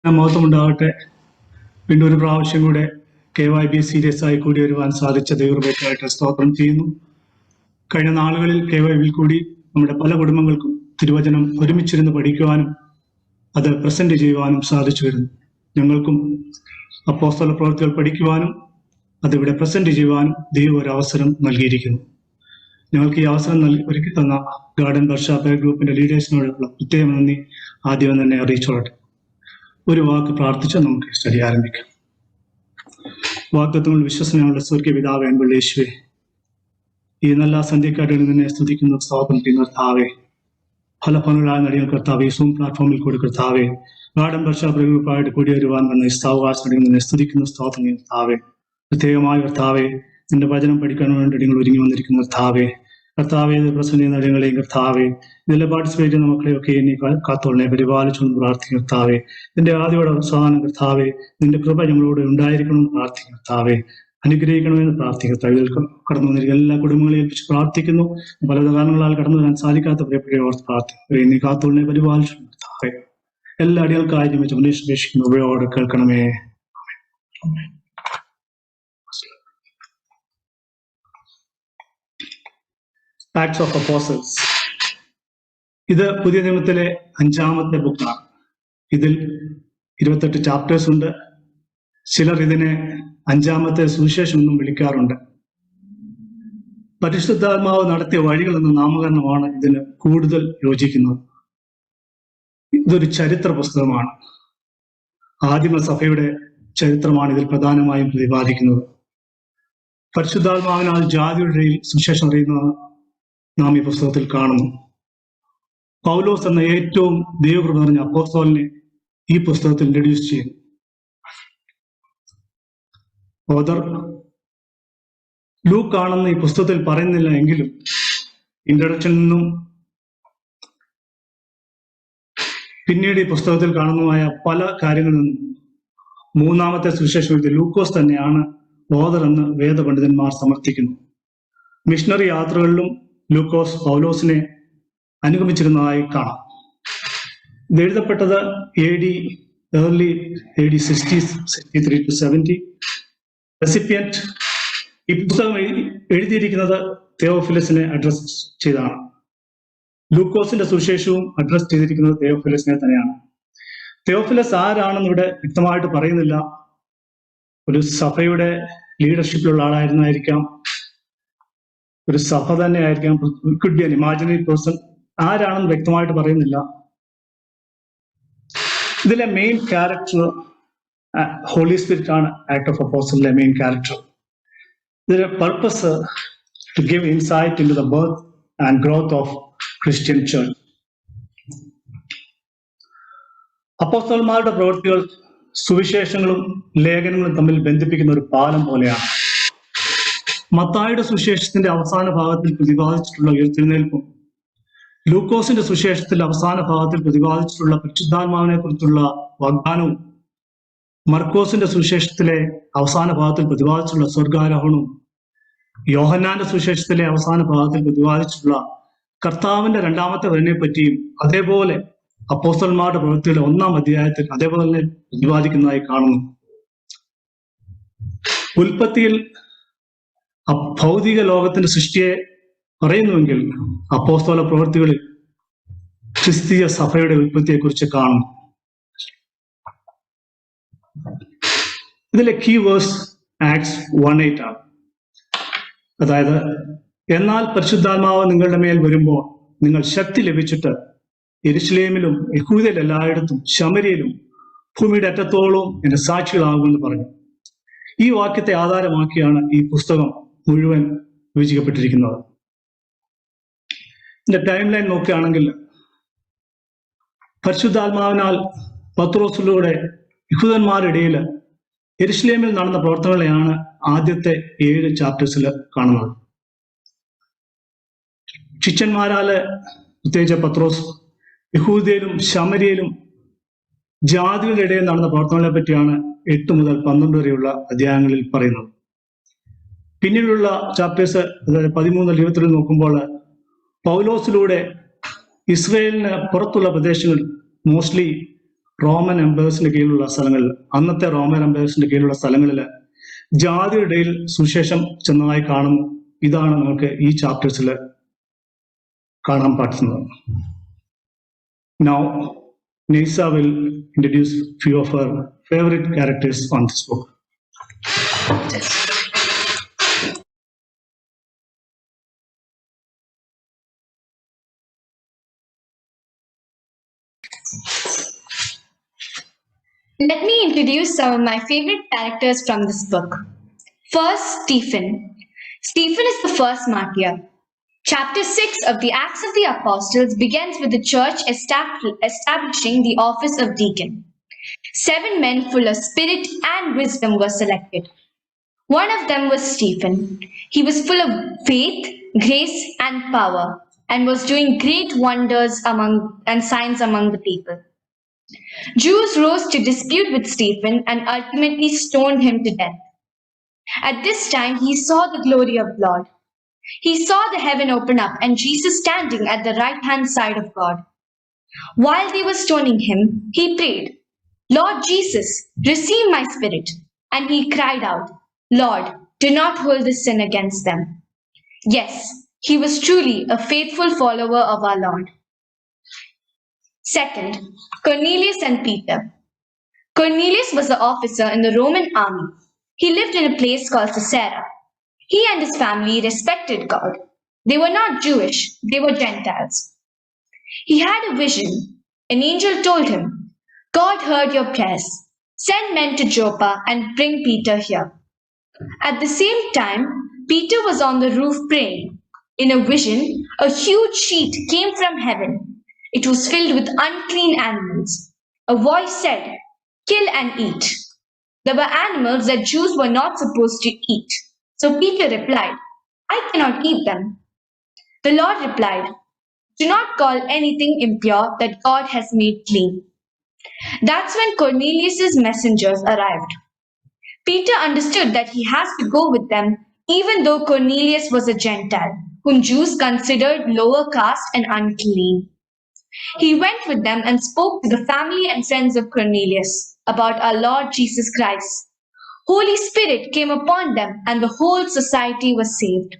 മഹത്വം ഉണ്ടാകട്ടെ. വീണ്ടും ഒരു പ്രാവശ്യം കൂടെ KYB സീരിയസ് ആയി കൂടി വരുവാൻ സാധിച്ച ദൈവകൃപയ്ക്കായിട്ട് സ്തോത്രം ചെയ്യുന്നു. കഴിഞ്ഞ നാളുകളിൽ KYB കൂടി നമ്മുടെ പല കുടുംബങ്ങൾക്കും തിരുവചനം ഒരുമിച്ചിരുന്ന് പഠിക്കുവാനും അത് പ്രസന്റ് ചെയ്യുവാനും സാധിച്ചു വരുന്നു. ഞങ്ങൾക്കും അപ്പോസ്തല പ്രവൃത്തികൾ പഠിക്കുവാനും അതിവിടെ പ്രസന്റ് ചെയ്യുവാനും ദൈവം ഒരു അവസരം നൽകിയിരിക്കുന്നു. ഞങ്ങൾക്ക് ഈ അവസരം ഒരുക്കി തന്ന ഗാർഡൻ വർഷാപ്പ് ഗ്രൂപ്പിന്റെ ലീഡേഴ്സിനോടുള്ള പ്രത്യേക നന്ദി ആദ്യം തന്നെ അറിയിച്ചോളട്ടെ. ഒരു വാക്ക് പ്രാർത്ഥിച്ച് നമുക്ക് സ്റ്റഡി ആരംഭിക്കാം. വാഗ്ദത്തങ്ങൾ വിശ്വസനയുള്ള സ്വർഗീയ പിതാവേ, അൻപുള്ള യേശുവേ, ഈ നല്ല സന്ധ്യക്കാട്ടിൽ നിന്നെ സ്തുതിക്കുന്ന സ്തോത്രം ചെയ്യുന്ന കർത്താവേ, ഫലഫലങ്ങളായ നടികൾ കർത്താവേ, സൂം പ്ലാറ്റ്ഫോമിൽ കൂടി കർത്താവേ, ഗാർഡൻ വർഷാപ്പ് ഗ്രൂപ്പായിട്ട് കൂടി വരുവാൻ വന്ന ഈ സാവകാശ നടികൾ നിന്നെ സ്തുതിക്കുന്ന സ്തോത്രം ചെയ്യുന്ന കർത്താവേ, പ്രത്യേകമായ കർത്താവേ, നിന്റെ വചനം പഠിക്കാൻ വേണ്ടി നിങ്ങൾ ഒരുങ്ങി വന്നിരിക്കുന്ന കർത്താവേ, കർത്താവേ, പ്രസന്റ് ചെയ്യുന്ന നടികളെയും കർത്താവേ, ഇതിലെ പാർട്ടിസിപ്പേറ്റ് ചെയ്യുന്ന മക്കളെയൊക്കെ ഇനി കാത്തോളനെ പരിപാലിച്ചുകൊണ്ട് പ്രാർത്ഥിക്കും കർത്താവേ. നിന്റെ ആദ്യയുടെ അവസാനം കർത്താവേ, നിന്റെ കൃപ ഞങ്ങളോട് ഉണ്ടായിരിക്കണമെന്ന് പ്രാർത്ഥിക്കും കർത്താവേ. അനുഗ്രഹിക്കണമെന്ന് പ്രാർത്ഥിക്കും കർത്താവേ. ഇതിൽ കടന്നു വന്നിരിക്കുന്ന എല്ലാ കുടുംബങ്ങളെയും ഏൽപ്പിച്ച് പ്രാർത്ഥിക്കുന്നു. പലവിധ കാരണങ്ങളാൽ കടന്നു വരാൻ സാധിക്കാത്ത പ്രിയപ്പെട്ട ഓർത്ത് പ്രാർത്ഥിക്കും. നീ കാത്തോളനെ പരിപാലിച്ചു കർത്താവേ. എല്ലാ അടികൾക്കായി വെച്ച് അന്വേഷിക്കുന്ന ഉപയോഗോട് കേൾക്കണമേ. Acts of apostles. ഇത് പുതിയ നിയമത്തിലെ 5ാമത്തെ ബുക്കാണ്. ഇതിൽ 28 ചാപ്റ്റേഴ്സ് ഉണ്ട്. ചിലർ ഇതിനെ 5ാമത്തെ സുവിശേഷം എന്നും വിളിക്കാറുണ്ട്. പരിശുദ്ധാത്മാവ് നടത്തിയ വഴികൾ എന്ന നാമകരണമാണ് ഇതിന് കൂടുതൽ യോജിക്കുന്നത്. ഇതൊരു ചരിത്ര പുസ്തകമാണ്. ആദിമ സഭയുടെ ചരിത്രമാണ് ഇതിൽ പ്രധാനമായും പ്രതിപാദിക്കുന്നത്. പരിശുദ്ധാത്മാവിനാൽ ജാതിയുടെ ഇടയിൽ സുവിശേഷം അറിയുന്നത് നാം ഈ പുസ്തകത്തിൽ കാണുന്നു. പൗലോസ് എന്ന ഏറ്റവും ദൈവകൃപ നിറഞ്ഞ അപ്പോസ്തലനെ ഈ പുസ്തകത്തിൽ ഇൻട്രൊഡ്യൂസ് ചെയ്യുന്നു. ഓദർ ലൂക്ക് ആണെന്ന് ഈ പുസ്തകത്തിൽ പറയുന്നില്ല എങ്കിലും ഇൻട്രൊഡക്ഷനിൽ നിന്നും പിന്നീട് ഈ പുസ്തകത്തിൽ കാണുന്നതായ പല കാര്യങ്ങളിൽ നിന്നും 3ാമത്തെ സുവിശേഷം ലൂക്കോസ് തന്നെയാണ് ഓദർ എന്ന് വേദപണ്ഡിതന്മാർ സമർത്ഥിക്കുന്നു. മിഷണറി യാത്രകളിലും ലൂക്കോസ് പൗലോസിനെ അനുഗമിച്ചിരുന്നതായി കാണാം. ഇത് എഴുതപ്പെട്ടത് early AD 60s, 63 to 70. Recipient ഈ പുസ്തകം എഴുതിയിരിക്കുന്നത് തെയോഫിലസിനെ അഡ്രസ് ചെയ്താണ്. ലൂക്കോസിന്റെ സുവിശേഷവും അഡ്രസ് ചെയ്തിരിക്കുന്നത് തെയോഫിലസിനെ തന്നെയാണ്. തെയോഫിലസ് ആരാണെന്ന് ഇവിടെ വ്യക്തമായിട്ട് പറയുന്നില്ല. ഒരു സഭയുടെ ലീഡർഷിപ്പിലുള്ള ആളായിരുന്നായിരിക്കാം, ഒരു സഭ തന്നെ ആയിരിക്കാം, could be an imaginary person. ആരാണെന്ന് വ്യക്തമായിട്ട് പറയുന്നില്ല. ഇതിലെ മെയിൻ ക്യാരക്ടർ ഹോളി സ്പിരിറ്റ് ആണ്. ആക്ട് ഓഫ് അപ്പോസ്റ്റലിലെ മെയിൻ ക്യാരക്ടർ. ഇതിന്റെ purpose to give insight in to the birth and growth of Christian church. അപ്പോസ്തലന്മാരുടെ പ്രവൃത്തികൾ സുവിശേഷങ്ങളും ലേഖനങ്ങളും തമ്മിൽ ബന്ധിപ്പിക്കുന്ന ഒരു പാലം പോലെയാണ്. മത്തായിയുടെ സുവിശേഷത്തിന്റെ അവസാന ഭാഗത്തിൽ പ്രതിപാദിച്ചിട്ടുള്ള ഉയർത്തെഴുന്നേൽപ്പും ലൂക്കോസിന്റെ സുവിശേഷത്തിന്റെ അവസാന ഭാഗത്തിൽ പ്രതിപാദിച്ചിട്ടുള്ള പരിശുദ്ധാത്മാവിനെ കുറിച്ചുള്ള വാഗ്ദാനവും മർക്കോസിന്റെ സുവിശേഷത്തിലെ അവസാന ഭാഗത്തിൽ പ്രതിപാദിച്ചിട്ടുള്ള സ്വർഗാരോഹണവും യോഹന്നാന്റെ സുവിശേഷത്തിലെ അവസാന ഭാഗത്തിൽ പ്രതിപാദിച്ചിട്ടുള്ള കർത്താവിന്റെ 2ാമത്തെ വരവിനെ പറ്റിയും അതേപോലെ അപ്പോസ്തലന്മാരുടെ പ്രവൃത്തിയുടെ 1ാം അധ്യായത്തിൽ അതേപോലെ തന്നെ പ്രതിപാദിക്കുന്നതായി കാണുന്നു. ഉൽപ്പത്തിയിൽ ഭൗതിക ലോകത്തിന്റെ സൃഷ്ടിയെ പറയുന്നുവെങ്കിൽ അപ്പോസ്തല പ്രവൃത്തികളിൽ ക്രിസ്തീയ സഭയുടെ ഉൽപ്പത്തിയെക്കുറിച്ച് കാണുന്നു. ഇതിലെ കീ വേഴ്സ് ആക്ട്സ് 1:8 ആണ്. അതായത്, എന്നാൽ പരിശുദ്ധാത്മാവ് നിങ്ങളുടെ മേൽ വരുമ്പോൾ നിങ്ങൾ ശക്തി ലഭിച്ചിട്ട് യെരുശലേമിലും യഹൂദയിൽ എല്ലായിടത്തും ശമര്യയിലും ഭൂമിയുടെ അറ്റത്തോളവും എന്റെ സാക്ഷികളാകുമെന്ന് പറഞ്ഞു. ഈ വാക്യത്തെ ആധാരമാക്കിയാണ് ഈ പുസ്തകം മുഴുവൻ വിഭജിക്കപ്പെട്ടിരിക്കുന്നത്. ഇതിന്റെ ടൈം ലൈൻ നോക്കുകയാണെങ്കിൽ പരിശുദ്ധാത്മാവിനാൽ പത്രോസിലൂടെ യഹൂദന്മാരുടെ ഇടയിൽ യെരുശലേമിൽ നടന്ന പ്രവർത്തനങ്ങളെയാണ് ആദ്യത്തെ 7 ചാപ്റ്റേഴ്സിൽ കാണുന്നത്. ശിഷ്യന്മാരാല് പ്രത്യേകിച്ച് പത്രോസ് യഹൂദയിലും ശമര്യയിലും ജാതികളുടെ ഇടയിൽ നടന്ന പ്രവർത്തനങ്ങളെ പറ്റിയാണ് 8 മുതൽ 12 വരെയുള്ള അധ്യായങ്ങളിൽ പറയുന്നത്. പിന്നീടുള്ള ചാപ്റ്റേഴ്സ്, അതായത് 13 22 നോക്കുമ്പോൾ പൗലോസിലൂടെ ഇസ്രയേലിന് പുറത്തുള്ള പ്രദേശങ്ങൾ, മോസ്റ്റ്ലി റോമൻ എംപയേഴ്സിന്റെ കീഴിലുള്ള സ്ഥലങ്ങളിൽ, അന്നത്തെ റോമൻ എംപയേഴ്സിന്റെ കീഴിലുള്ള സ്ഥലങ്ങളിൽ ജാതിയുടെ ഇടയിൽ സുവിശേഷം ചെന്നതായി കാണുന്നു. ഇതാണ് നമുക്ക് ഈ ചാപ്റ്റേഴ്സിൽ കാണാൻ പറ്റുന്നത്. Now, Nisa will introduce few of her favorite characters on this book. Let me introduce some of my favorite characters from this book. First, Stephen. Stephen is the first martyr. Chapter 6 of the Acts of the Apostles begins with the church establishing the office of deacon. 7 men full of spirit and wisdom were selected. One of them was Stephen. He was full of faith, grace, and power, and was doing great wonders and signs among the people. Jews rose to dispute with Stephen and ultimately stoned him to death. At this time, he saw the glory of God. He saw the heaven open up and Jesus standing at the right-hand side of God. While they were stoning him, he prayed, "Lord Jesus, receive my spirit." And he cried out, "Lord, do not hold this sin against them." Yes, he was truly a faithful follower of our Lord. Second, Cornelius and Peter. Cornelius was an officer in the Roman army. He lived in a place called Caesarea. He and his family respected God. They were not Jewish, they were Gentiles. He had a vision. An angel told him, "God heard your prayers. Send men to Joppa and bring Peter here." At the same time, Peter was on the roof praying. In a vision, a huge sheet came from heaven. It was filled with unclean animals. A voice said, "Kill and eat." There were animals that Jews were not supposed to eat. So Peter replied, "I cannot eat them." The Lord replied, "Do not call anything impure that God has made clean." That's when Cornelius' messengers arrived. Peter understood that he has to go with them, even though Cornelius was a Gentile, whom Jews considered lower caste and unclean. He went with them and spoke to the family and friends of Cornelius about our Lord Jesus Christ. Holy Spirit came upon them and the whole society was saved.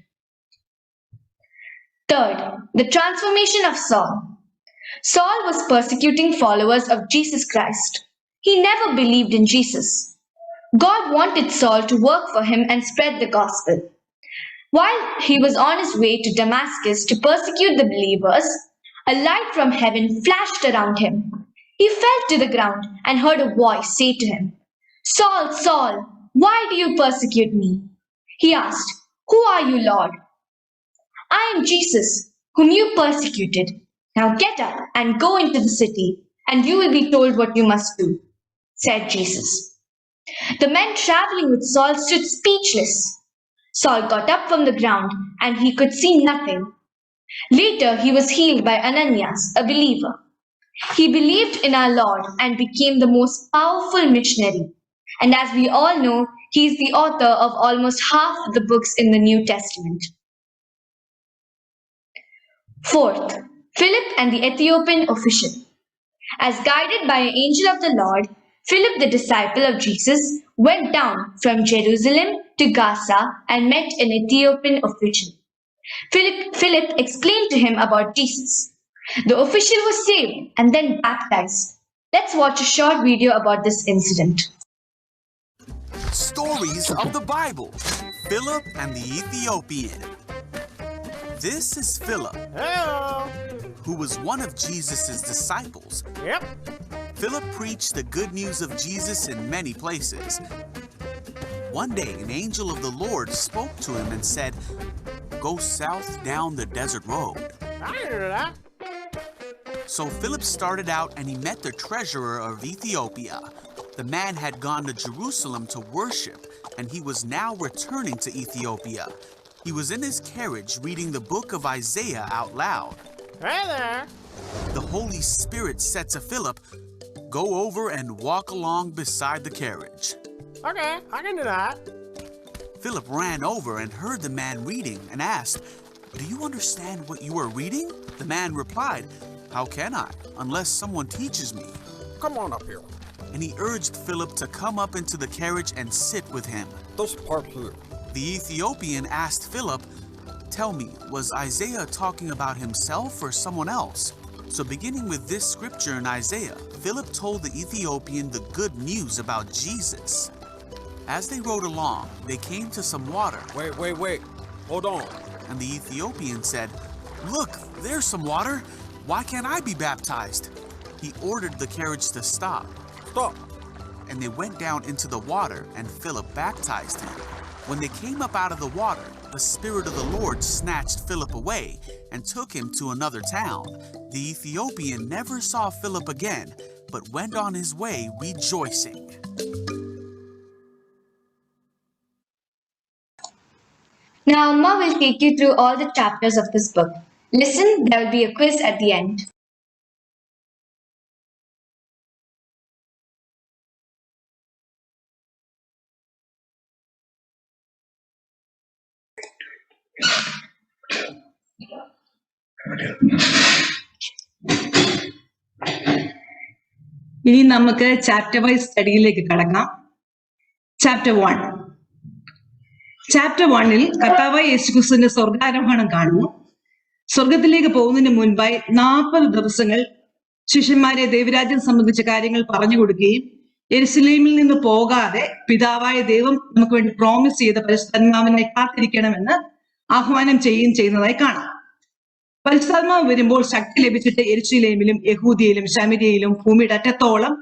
Third, the transformation of Saul. Saul was persecuting followers of Jesus Christ. He never believed in Jesus. God wanted Saul to work for him and spread the gospel. While he was on his way to Damascus to persecute the believers, a light from heaven flashed around him. He fell to the ground and heard a voice say to him, "Saul, Saul, why do you persecute me?" He asked, "Who are you, Lord?" "I am Jesus, whom you persecuted. Now get up and go into the city, and you will be told what you must do," said Jesus. The men traveling with Saul stood speechless. Saul got up from the ground, and he could see nothing. Later, he was healed by Ananias, a believer. He believed in our Lord and became the most powerful missionary. And as we all know, he is the author of almost half the books in the New Testament. Fourth, Philip and the Ethiopian official. As guided by an angel of the Lord, Philip, the disciple of Jesus, went down from Jerusalem to Gaza and met an Ethiopian official. Philip explained to him about Jesus. The official was saved and then baptized. Let's watch a short video about this incident. Stories of the Bible. Philip and the Ethiopian. This is Philip. Hello. Who was one of Jesus' disciples. Yep. Philip preached the good news of Jesus in many places. One day, an angel of the Lord spoke to him and said, "Go south down the desert road." I hear that. So Philip started out and he met the treasurer of Ethiopia. The man had gone to Jerusalem to worship, and he was now returning to Ethiopia. He was in his carriage reading the book of Isaiah out loud. Hey there. The Holy Spirit said to Philip, "Go over and walk along beside the carriage." Okay, I can do that. Philip ran over and heard the man reading and asked, "Do you understand what you are reading?" The man replied, "How can I, unless someone teaches me?" come on up here. And he urged Philip to come up into the carriage and sit with him. This part here. The Ethiopian asked Philip, "Tell me, was Isaiah talking about himself or someone else?" So beginning with this scripture in Isaiah, Philip told the Ethiopian the good news about Jesus. As they rode along, they came to some water. Wait. Hold on. And the Ethiopian said, "Look, there's some water. Why can't I be baptized?" He ordered the carriage to stop. Stop. And they went down into the water, and Philip baptized him. When they came up out of the water, the Spirit of the Lord snatched Philip away and took him to another town. The Ethiopian never saw Philip again, but went on his way rejoicing. Now, Amma will take you through all the chapters of this book. Listen, there will be a quiz at the end. ഇനി നമുക്ക് chapter wise സ്റ്റഡിയിലേക്ക് കടക്കാം. Chapter 1. Chapter 1-ൽ കർത്താവായ യേശുക്രിസ്തുവിന്റെ സ്വർഗാരോഹണം കാണുന്നു. സ്വർഗത്തിലേക്ക് പോകുന്നതിന് മുൻപായി 40 ദിവസങ്ങൾ ശിഷ്യന്മാരെ ദൈവരാജ്യം സംബന്ധിച്ച കാര്യങ്ങൾ പറഞ്ഞു കൊടുക്കുകയും യെരുശലേമിൽ നിന്ന് പോകാതെ പിതാവായ ദൈവം നമുക്ക് വേണ്ടി പ്രോമിസ് ചെയ്ത പരിശുദ്ധാത്മാവിനെ കാത്തിരിക്കണമെന്ന് ആഹ്വാനം ചെയ്യുന്നതായി കാണാം. പരിശുദ്ധാത്മാവ് വരുമ്പോൾ ശക്തി ലഭിച്ചിട്ട് യെരുശലേമിലും യഹൂദിയയിലും ശമര്യയിലും ഭൂമിയുടെ അറ്റത്തോളം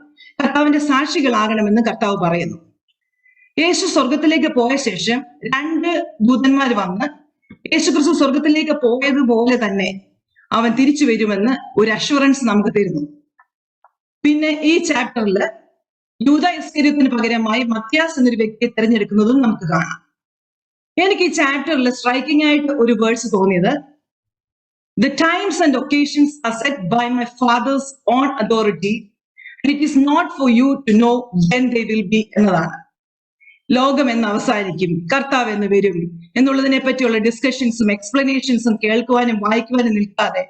കർത്താവിന്റെ സാക്ഷികളാകണമെന്ന് കർത്താവ് പറയുന്നു. യേശു സ്വർഗത്തിലേക്ക് പോയ ശേഷം 2 ദൂതന്മാർ വന്ന് യേശുക്രിസ്തു സ്വർഗത്തിലേക്ക് പോയതുപോലെ തന്നെ അവൻ തിരിച്ചു വരുമെന്ന് ഒരു അഷുറൻസ് നമുക്ക് തരുന്നു. പിന്നെ ഈ ചാപ്റ്ററിൽ യൂദ ഇസ്കരിയോത്തിന് പകരമായി മത്യാസ് എന്നൊരു വ്യക്തിയെ തിരഞ്ഞെടുക്കുന്നതും നമുക്ക് കാണാം. എനിക്ക് ഈ ചാപ്റ്ററിൽ സ്ട്രൈക്കിംഗ് ആയിട്ട് ഒരു വേർഡ്സ് തോന്നിയത്, "The times and occasions are set by my Father's own authority, and it is not for you to know when they will be" എന്നതാണ്. ലോകം എന്ന് അവസാനിക്കും, കർത്താവ് എന്ന് വരും എന്നുള്ളതിനെ പറ്റിയുള്ള ഡിസ്കഷൻസും എക്സ്പ്ലനേഷൻസും കേൾക്കുവാനും വായിക്കുവാനും നിൽക്കാതെ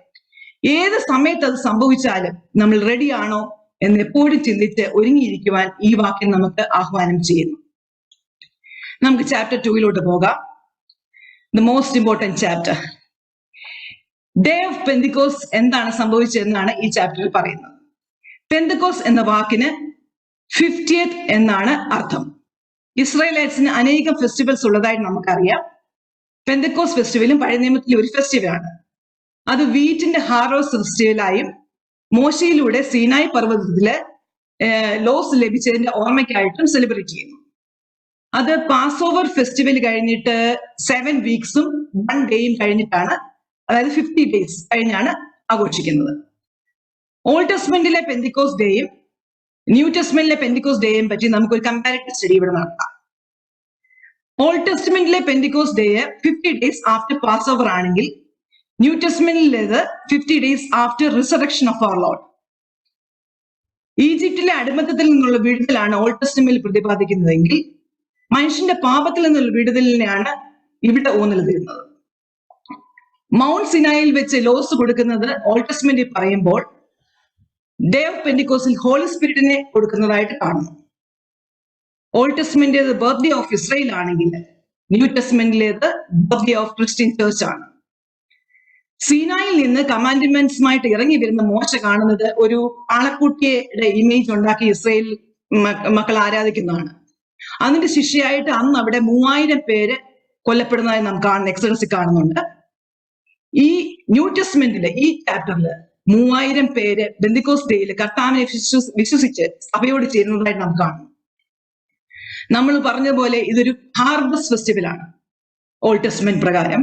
ഏത് സമയത്ത് അത് സംഭവിച്ചാലും നമ്മൾ റെഡിയാണോ എന്ന് എപ്പോഴും ചിന്തിച്ച് ഒരുങ്ങിയിരിക്കുവാൻ ഈ വാക്യം നമുക്ക് ആഹ്വാനം ചെയ്യുന്നു. നമുക്ക് ചാപ്റ്റർ 2-ലോട്ട് പോകാം. The most important chapter. Day of Pentecost എന്താണ് സംഭവിച്ചതെന്നാണ് ഈ ചാപ്റ്ററിൽ പറയുന്നത്. പെന്തിക്കോസ് എന്ന വാക്കിന് 50th എന്നാണ് അർത്ഥം. ഇസ്രായേലൈറ്റ്സിന് അനേകം ഫെസ്റ്റിവൽസ് ഉള്ളതായിട്ട് നമുക്കറിയാം. പെന്തിക്കോസ് ഫെസ്റ്റിവലും പഴയ നിയമത്തിലെ ഒരു ഫെസ്റ്റിവലാണ്. അത് വീറ്റിന്റെ ഹാർവസ്റ്റ് ഫെസ്റ്റിവലായും മോശയിലൂടെ സീനായ് പർവ്വതത്തില് ലോസ് ലഭിച്ചതിന്റെ ഓർമ്മയ്ക്കായിട്ടും സെലിബ്രേറ്റ് ചെയ്യുന്നു. അത് പാസ് ഓവർ ഫെസ്റ്റിവൽ കഴിഞ്ഞിട്ട് 7 വീക്സും 1 ഡേയും കഴിഞ്ഞിട്ടാണ്, അതായത് 50 days കഴിഞ്ഞാണ് ആഘോഷിക്കുന്നത്. ഓൾഡ് ടെസ്റ്റ്മെന്റിലെ പെന്തിക്കോസ് ഡേയും ന്യൂ ടെസ്റ്റ്മെന്റിലെ പെന്തിക്കോസ് ഡേയും പറ്റി നമുക്കൊരു കമ്പാരിറ്റീവ് സ്റ്റഡി ഇവിടെ നടത്താം. ഓൾഡ് ടെസ്റ്റ്മെന്റിലെ Pentecost day 50 days after passover ആണെങ്കിൽ ന്യൂ ടെസ്റ്റ്മെന്റിലേത് 50 days after resurrection of our lord. ഈജിപ്തിലെ അടിമത്തത്തിൽ നിന്നുള്ള വിടുതലാണ് ഓൾഡ് ടെസ്റ്റ്മെന്റിൽ പ്രതിപാദിക്കുന്നതെങ്കിൽ മനുഷ്യന്റെ പാപത്തിൽ നിന്നുള്ള വിടുതലിനെയാണ് ഇവിടെ ഊന്നൽ തരുന്നത്. മൗണ്ട് സിനായിൽ വെച്ച് ലോസ് കൊടുക്കുന്നത് ഓൾഡ് ടെസ്റ്റ്മെന്റിൽ പറയുമ്പോൾ ഡേ ഓഫ് പെന്തിക്കോസിൽ ഹോളി സ്പിരിറ്റിനെ കൊടുക്കുന്നതായിട്ട് കാണുന്നു. ഓൾഡ് ടെസ്റ്റ്മെന്റിലേത് ബർത്ത്ഡേ ഓഫ് ഇസ്രായേൽ ആണെങ്കിൽ ന്യൂ ടെസ്റ്റ്മെന്റിലേത് ബർത്ത്ഡേ ഓഫ് ക്രിസ്ത്യൻ ചേർച്ച് ആണ്. സീനായിൽ നിന്ന് കമാൻഡ്മെന്റ്സുമായിട്ട് ഇറങ്ങി വരുന്ന മോശ കാണുന്നത് ഒരു ആളക്കുട്ടിയുടെ ഇമേജ് ഉണ്ടാക്കി ഇസ്രായേൽ മക്കൾ ആരാധിക്കുന്നതാണ്. അതിന്റെ ശിക്ഷയായിട്ട് അന്ന് അവിടെ 3000 പേര് കൊല്ലപ്പെടുന്നതായി നാം കാണുന്ന എക്സോഡസിൽ കാണുന്നുണ്ട്. ഈ ന്യൂ ടെസ്റ്റ്മെന്റില് ഈ ചാപ്റ്ററിൽ 3000 പേര് പെന്തിക്കോസ് ഡേയിൽ കർത്താവിനെ വിശ്വസിച്ച് സഭയോട് ചേരുന്നതായിട്ട് നാം കാണുന്നു. നമ്മൾ പറഞ്ഞ പോലെ ഇതൊരു ഹാർവസ്റ്റ് ഫെസ്റ്റിവൽ ആണ് ഓൾഡ് ടെസ്റ്റ്മെന്റ് പ്രകാരം.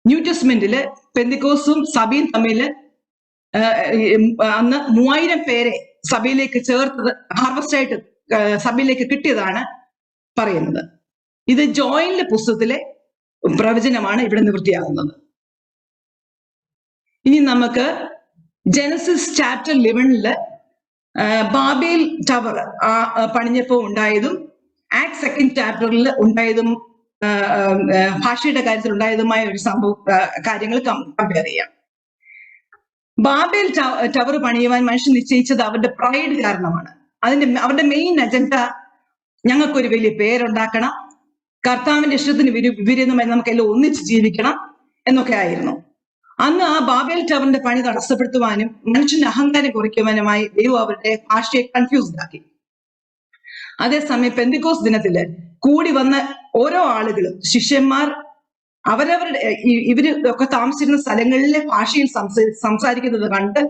ന്യൂ ടെസ്റ്റ്മെന്റില് പെന്തിക്കോസും സഭയും തമ്മിൽ അന്ന് 3000 പേരെ സഭയിലേക്ക് ചേർത്തത് ഹാർവസ്റ്റ് ആയിട്ട് സഭയിലേക്ക് കിട്ടിയതാണ് പറയുന്നത്. ഇത് ജോയിലിന്റെ പുസ്തകത്തിലെ പ്രവചനമാണ് ഇവിടെ നിവൃത്തിയാകുന്നത്. ഇനി നമുക്ക് ജനസിസ് ചാപ്റ്റർ 11 ബാബേൽ ടവർ പണിഞ്ഞപ്പോ ഉണ്ടായതും ആക്ട് 2nd ചാപ്റ്ററിൽ ഉണ്ടായതും ഭാഷയുടെ കാര്യത്തിൽ ഉണ്ടായതുമായ ഒരു കാര്യങ്ങൾ കമ്പയർ ചെയ്യാം. ബാബേൽ ടവർ പണിയുവാൻ മനുഷ്യൻ നിശ്ചയിച്ചത് അവരുടെ പ്രൈഡ് കാരണമാണ്. അവരുടെ മെയിൻ അജണ്ട ഞങ്ങൾക്കൊരു വലിയ പേരുണ്ടാക്കണം, കർത്താവിന്റെ ഇഷ്ടത്തിന് വിപരീതമായി നമുക്കെല്ലാം ഒന്നിച്ച് ജീവിക്കണം എന്നൊക്കെ ആയിരുന്നു. അന്ന് ആ ബാബേൽ ടവറിന്റെ പണി തടസ്സപ്പെടുത്തുവാനും മനുഷ്യന്റെ അഹങ്കാരം കുറയ്ക്കുവാനുമായി ദൈവം അവരുടെ ഭാഷയെ കൺഫ്യൂസ്ഡ് ആക്കി. അതേസമയം പെന്തിക്കോസ് ദിനത്തില് കൂടി വന്ന ഓരോ ആളുകളും ശിഷ്യന്മാർ അവരവരുടെ ഇവര് ഒക്കെ താമസിച്ചിരുന്ന സ്ഥലങ്ങളിലെ ഭാഷയിൽ സംസാരിക്കുന്നത് കണ്ട്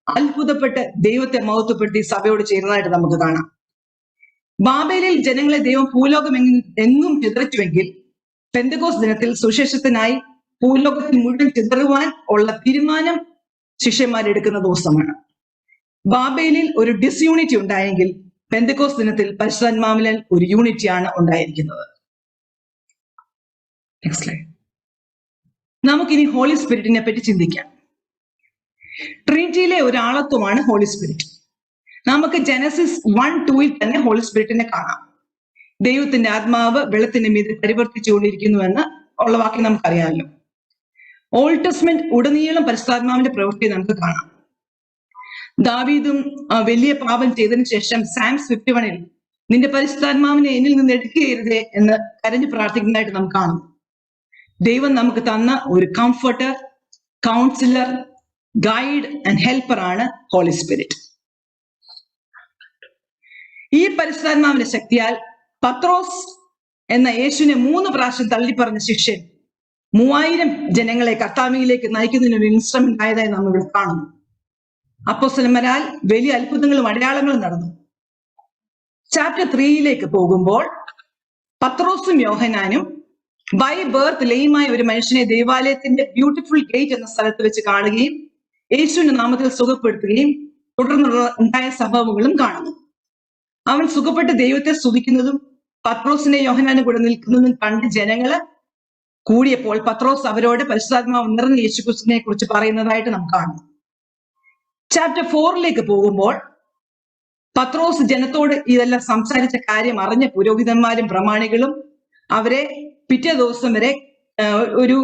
അത്ഭുതപ്പെട്ട് ദൈവത്തെ മഹത്വപ്പെടുത്തി സഭയോട് ചേരുന്നതായിട്ട് നമുക്ക് കാണാം. ബാബേലിൽ ജനങ്ങളെ ദൈവം ഭൂലോകം എങ്ങും ചിതറിച്ചുവെങ്കിൽ പെന്തക്കോസ് ദിനത്തിൽ സുശേഷത്തിനായി ഭൂലോകത്തിൽ മുഴുവൻ ചിതറുവാൻ ഉള്ള തീരുമാനം ശിഷ്യന്മാരെടുക്കുന്ന ദിവസമാണ്. ബാബേലിൽ ഒരു ഡിസ്യൂണിറ്റി ഉണ്ടായെങ്കിൽ പെന്തക്കോസ് ദിനത്തിൽ പരിശുദ്ധാത്മാവിൽ ഒരു യൂണിറ്റിയാണ് ഉണ്ടായിരിക്കുന്നത്. Next slide. നമുക്കിനി ഹോളി സ്പിരിറ്റിനെ പറ്റി ചിന്തിക്കാം. ട്രിനിറ്റിയിലെ ഒരു ആളത്വമാണ് ഹോളി സ്പിരിറ്റ്. നമുക്ക് ജനസിസ് 1:2 തന്നെ ഹോളി സ്പിരിറ്റിനെ കാണാം. ദൈവത്തിന്റെ ആത്മാവ് വെള്ളത്തിന്റെ മീതെ പരിവർത്തിച്ചുകൊണ്ടിരിക്കുന്നുവെന്ന് ഉള്ള വാക്യം നമുക്കറിയാമല്ലോ. ഓൾഡ് ടെസ്റ്റ്മെന്റ് ഉടനീളം പരിശുദ്ധാത്മാവിന്റെ പ്രവൃത്തി നമുക്ക് കാണാം. ദാവീദും വലിയ പാപം ചെയ്തതിനു ശേഷം സാംസ് 51 നിന്റെ പരിശുദ്ധാത്മാവിനെ എന്നിൽ നിന്ന് എടുക്കുകയരുതേ എന്ന് കരഞ്ഞു പ്രാർത്ഥിക്കുന്നതായിട്ട് നമുക്ക് കാണുന്നു. ദൈവം നമുക്ക് തന്ന ഒരു comforter, councillor, guide and helper ആണ് ഹോളി സ്പിരിറ്റ്. ഈ പരിശുദ്ധാത്മാവിന്റെ ശക്തിയാൽ പത്രോസ് എന്ന യേശുവിനെ 3 പ്രാവശ്യം തള്ളിപ്പറഞ്ഞ ശിഷ്യൻ 3000 ജനങ്ങളെ കർത്താവിലേക്ക് നയിക്കുന്നതിന് ഒരു ഇൻസ്ട്രുമെന്റ് ആയതായി നാം ഇവിടെ കാണുന്നു. അപ്പോസ്തലന്മാരാൽ വലിയ അത്ഭുതങ്ങളും അടയാളങ്ങളും നടന്നു. ചാപ്റ്റർ 3 പോകുമ്പോൾ പത്രോസും യോഹന്നാനും ബൈ ബർത്ത് ലെയുമായ ഒരു മനുഷ്യനെ ദൈവാലയത്തിന്റെ ബ്യൂട്ടിഫുൾ ഗേറ്റ് എന്ന സ്ഥലത്ത് വെച്ച് കാണുകയും യേശുവിന്റെ നാമത്തിൽ സുഖപ്പെടുത്തുകയും തുടർന്നുള്ള ഉണ്ടായ സംഭവങ്ങളും കാണുന്നു. അവൻ സുഖപ്പെട്ട് ദൈവത്തെ സ്തുതിക്കുന്നതും പത്രോസിനെ യോഹന്നാനും കൂടെ നിൽക്കുന്നതും കണ്ട് ജനങ്ങള് കൂടിയപ്പോൾ പത്രോസ് അവരോട് പരിശുദ്ധാത്മാവ് നിറഞ്ഞ യേശുക്രിസ്തുവിനെ കുറിച്ച് പറയുന്നതായിട്ട് നമുക്ക് കാണുന്നു. ചാപ്റ്റർ 4 പോകുമ്പോൾ പത്രോസ് ജനത്തോട് ഇതെല്ലാം സംസാരിച്ച കാര്യം അറിഞ്ഞ പുരോഹിതന്മാരും പ്രമാണികളും അവരെ പിറ്റേ ദിവസം വരെ ഒരു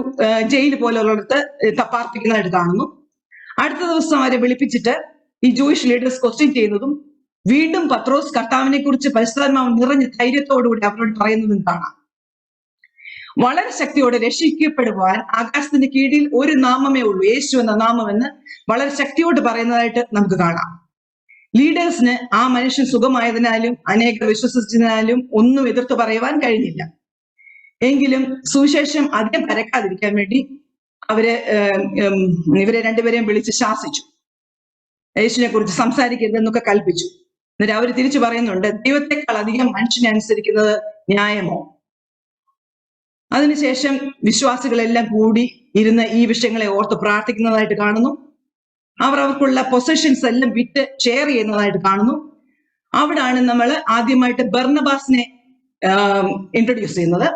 ജയിൽ പോലുള്ളിടത്ത് പാർപ്പിക്കുന്നതായിട്ട് കാണുന്നു. അടുത്ത ദിവസം അവരെ വിളിപ്പിച്ചിട്ട് ഈ ജൂയിഷ് ലീഡേഴ്സ് ക്വസ്റ്റ്യൻ ചെയ്യുന്നതും വീണ്ടും പത്രോസ് കർത്താവിനെ കുറിച്ച് പരിശുദ്ധാത്മാവ് നിറഞ്ഞ ധൈര്യത്തോടുകൂടി അവരോട് പറയുന്നതും കാണാം. വളരെ ശക്തിയോടെ രക്ഷിക്കപ്പെടുവാൻ ആകാശത്തിന്റെ കീഴിൽ ഒരു നാമമേ ഉള്ളൂ, യേശു എന്ന നാമമെന്ന് വളരെ ശക്തിയോട് പറയുന്നതായിട്ട് നമുക്ക് കാണാം. ലീഡേഴ്സിന് ആ മനുഷ്യൻ സുഖമായതിനാലും അനേകർ വിശ്വസിച്ചതിനാലും ഒന്നും എതിർത്ത് പറയുവാൻ കഴിഞ്ഞില്ല. എങ്കിലും സുവിശേഷം അധികം പരക്കാതിരിക്കാൻ വേണ്ടി ഇവരെ രണ്ടുപേരെയും വിളിച്ച് ശാസിച്ചു, യേശുവിനെ കുറിച്ച് സംസാരിക്കരുതെന്നൊക്കെ കൽപ്പിച്ചു. എന്നിട്ട് അവർ തിരിച്ചു പറയുന്നുണ്ട്, ദൈവത്തെക്കാൾ അധികം മനുഷ്യനെ അനുസരിക്കുന്നത് ന്യായമോ? അതിനുശേഷം വിശ്വാസികളെല്ലാം കൂടി ഇരുന്ന് ഈ വിഷയങ്ങളെ ഓർത്ത് പ്രാർത്ഥിക്കുന്നതായിട്ട് കാണുന്നു. അവർക്കുള്ള പൊസഷൻസ് എല്ലാം വിറ്റ് ഷെയർ ചെയ്യുന്നതായിട്ട് കാണുന്നു. അവിടാണ് നമ്മൾ ആദ്യമായിട്ട് ബർണബാസിനെ ഇൻട്രൊഡ്യൂസ് ചെയ്യുന്നത്.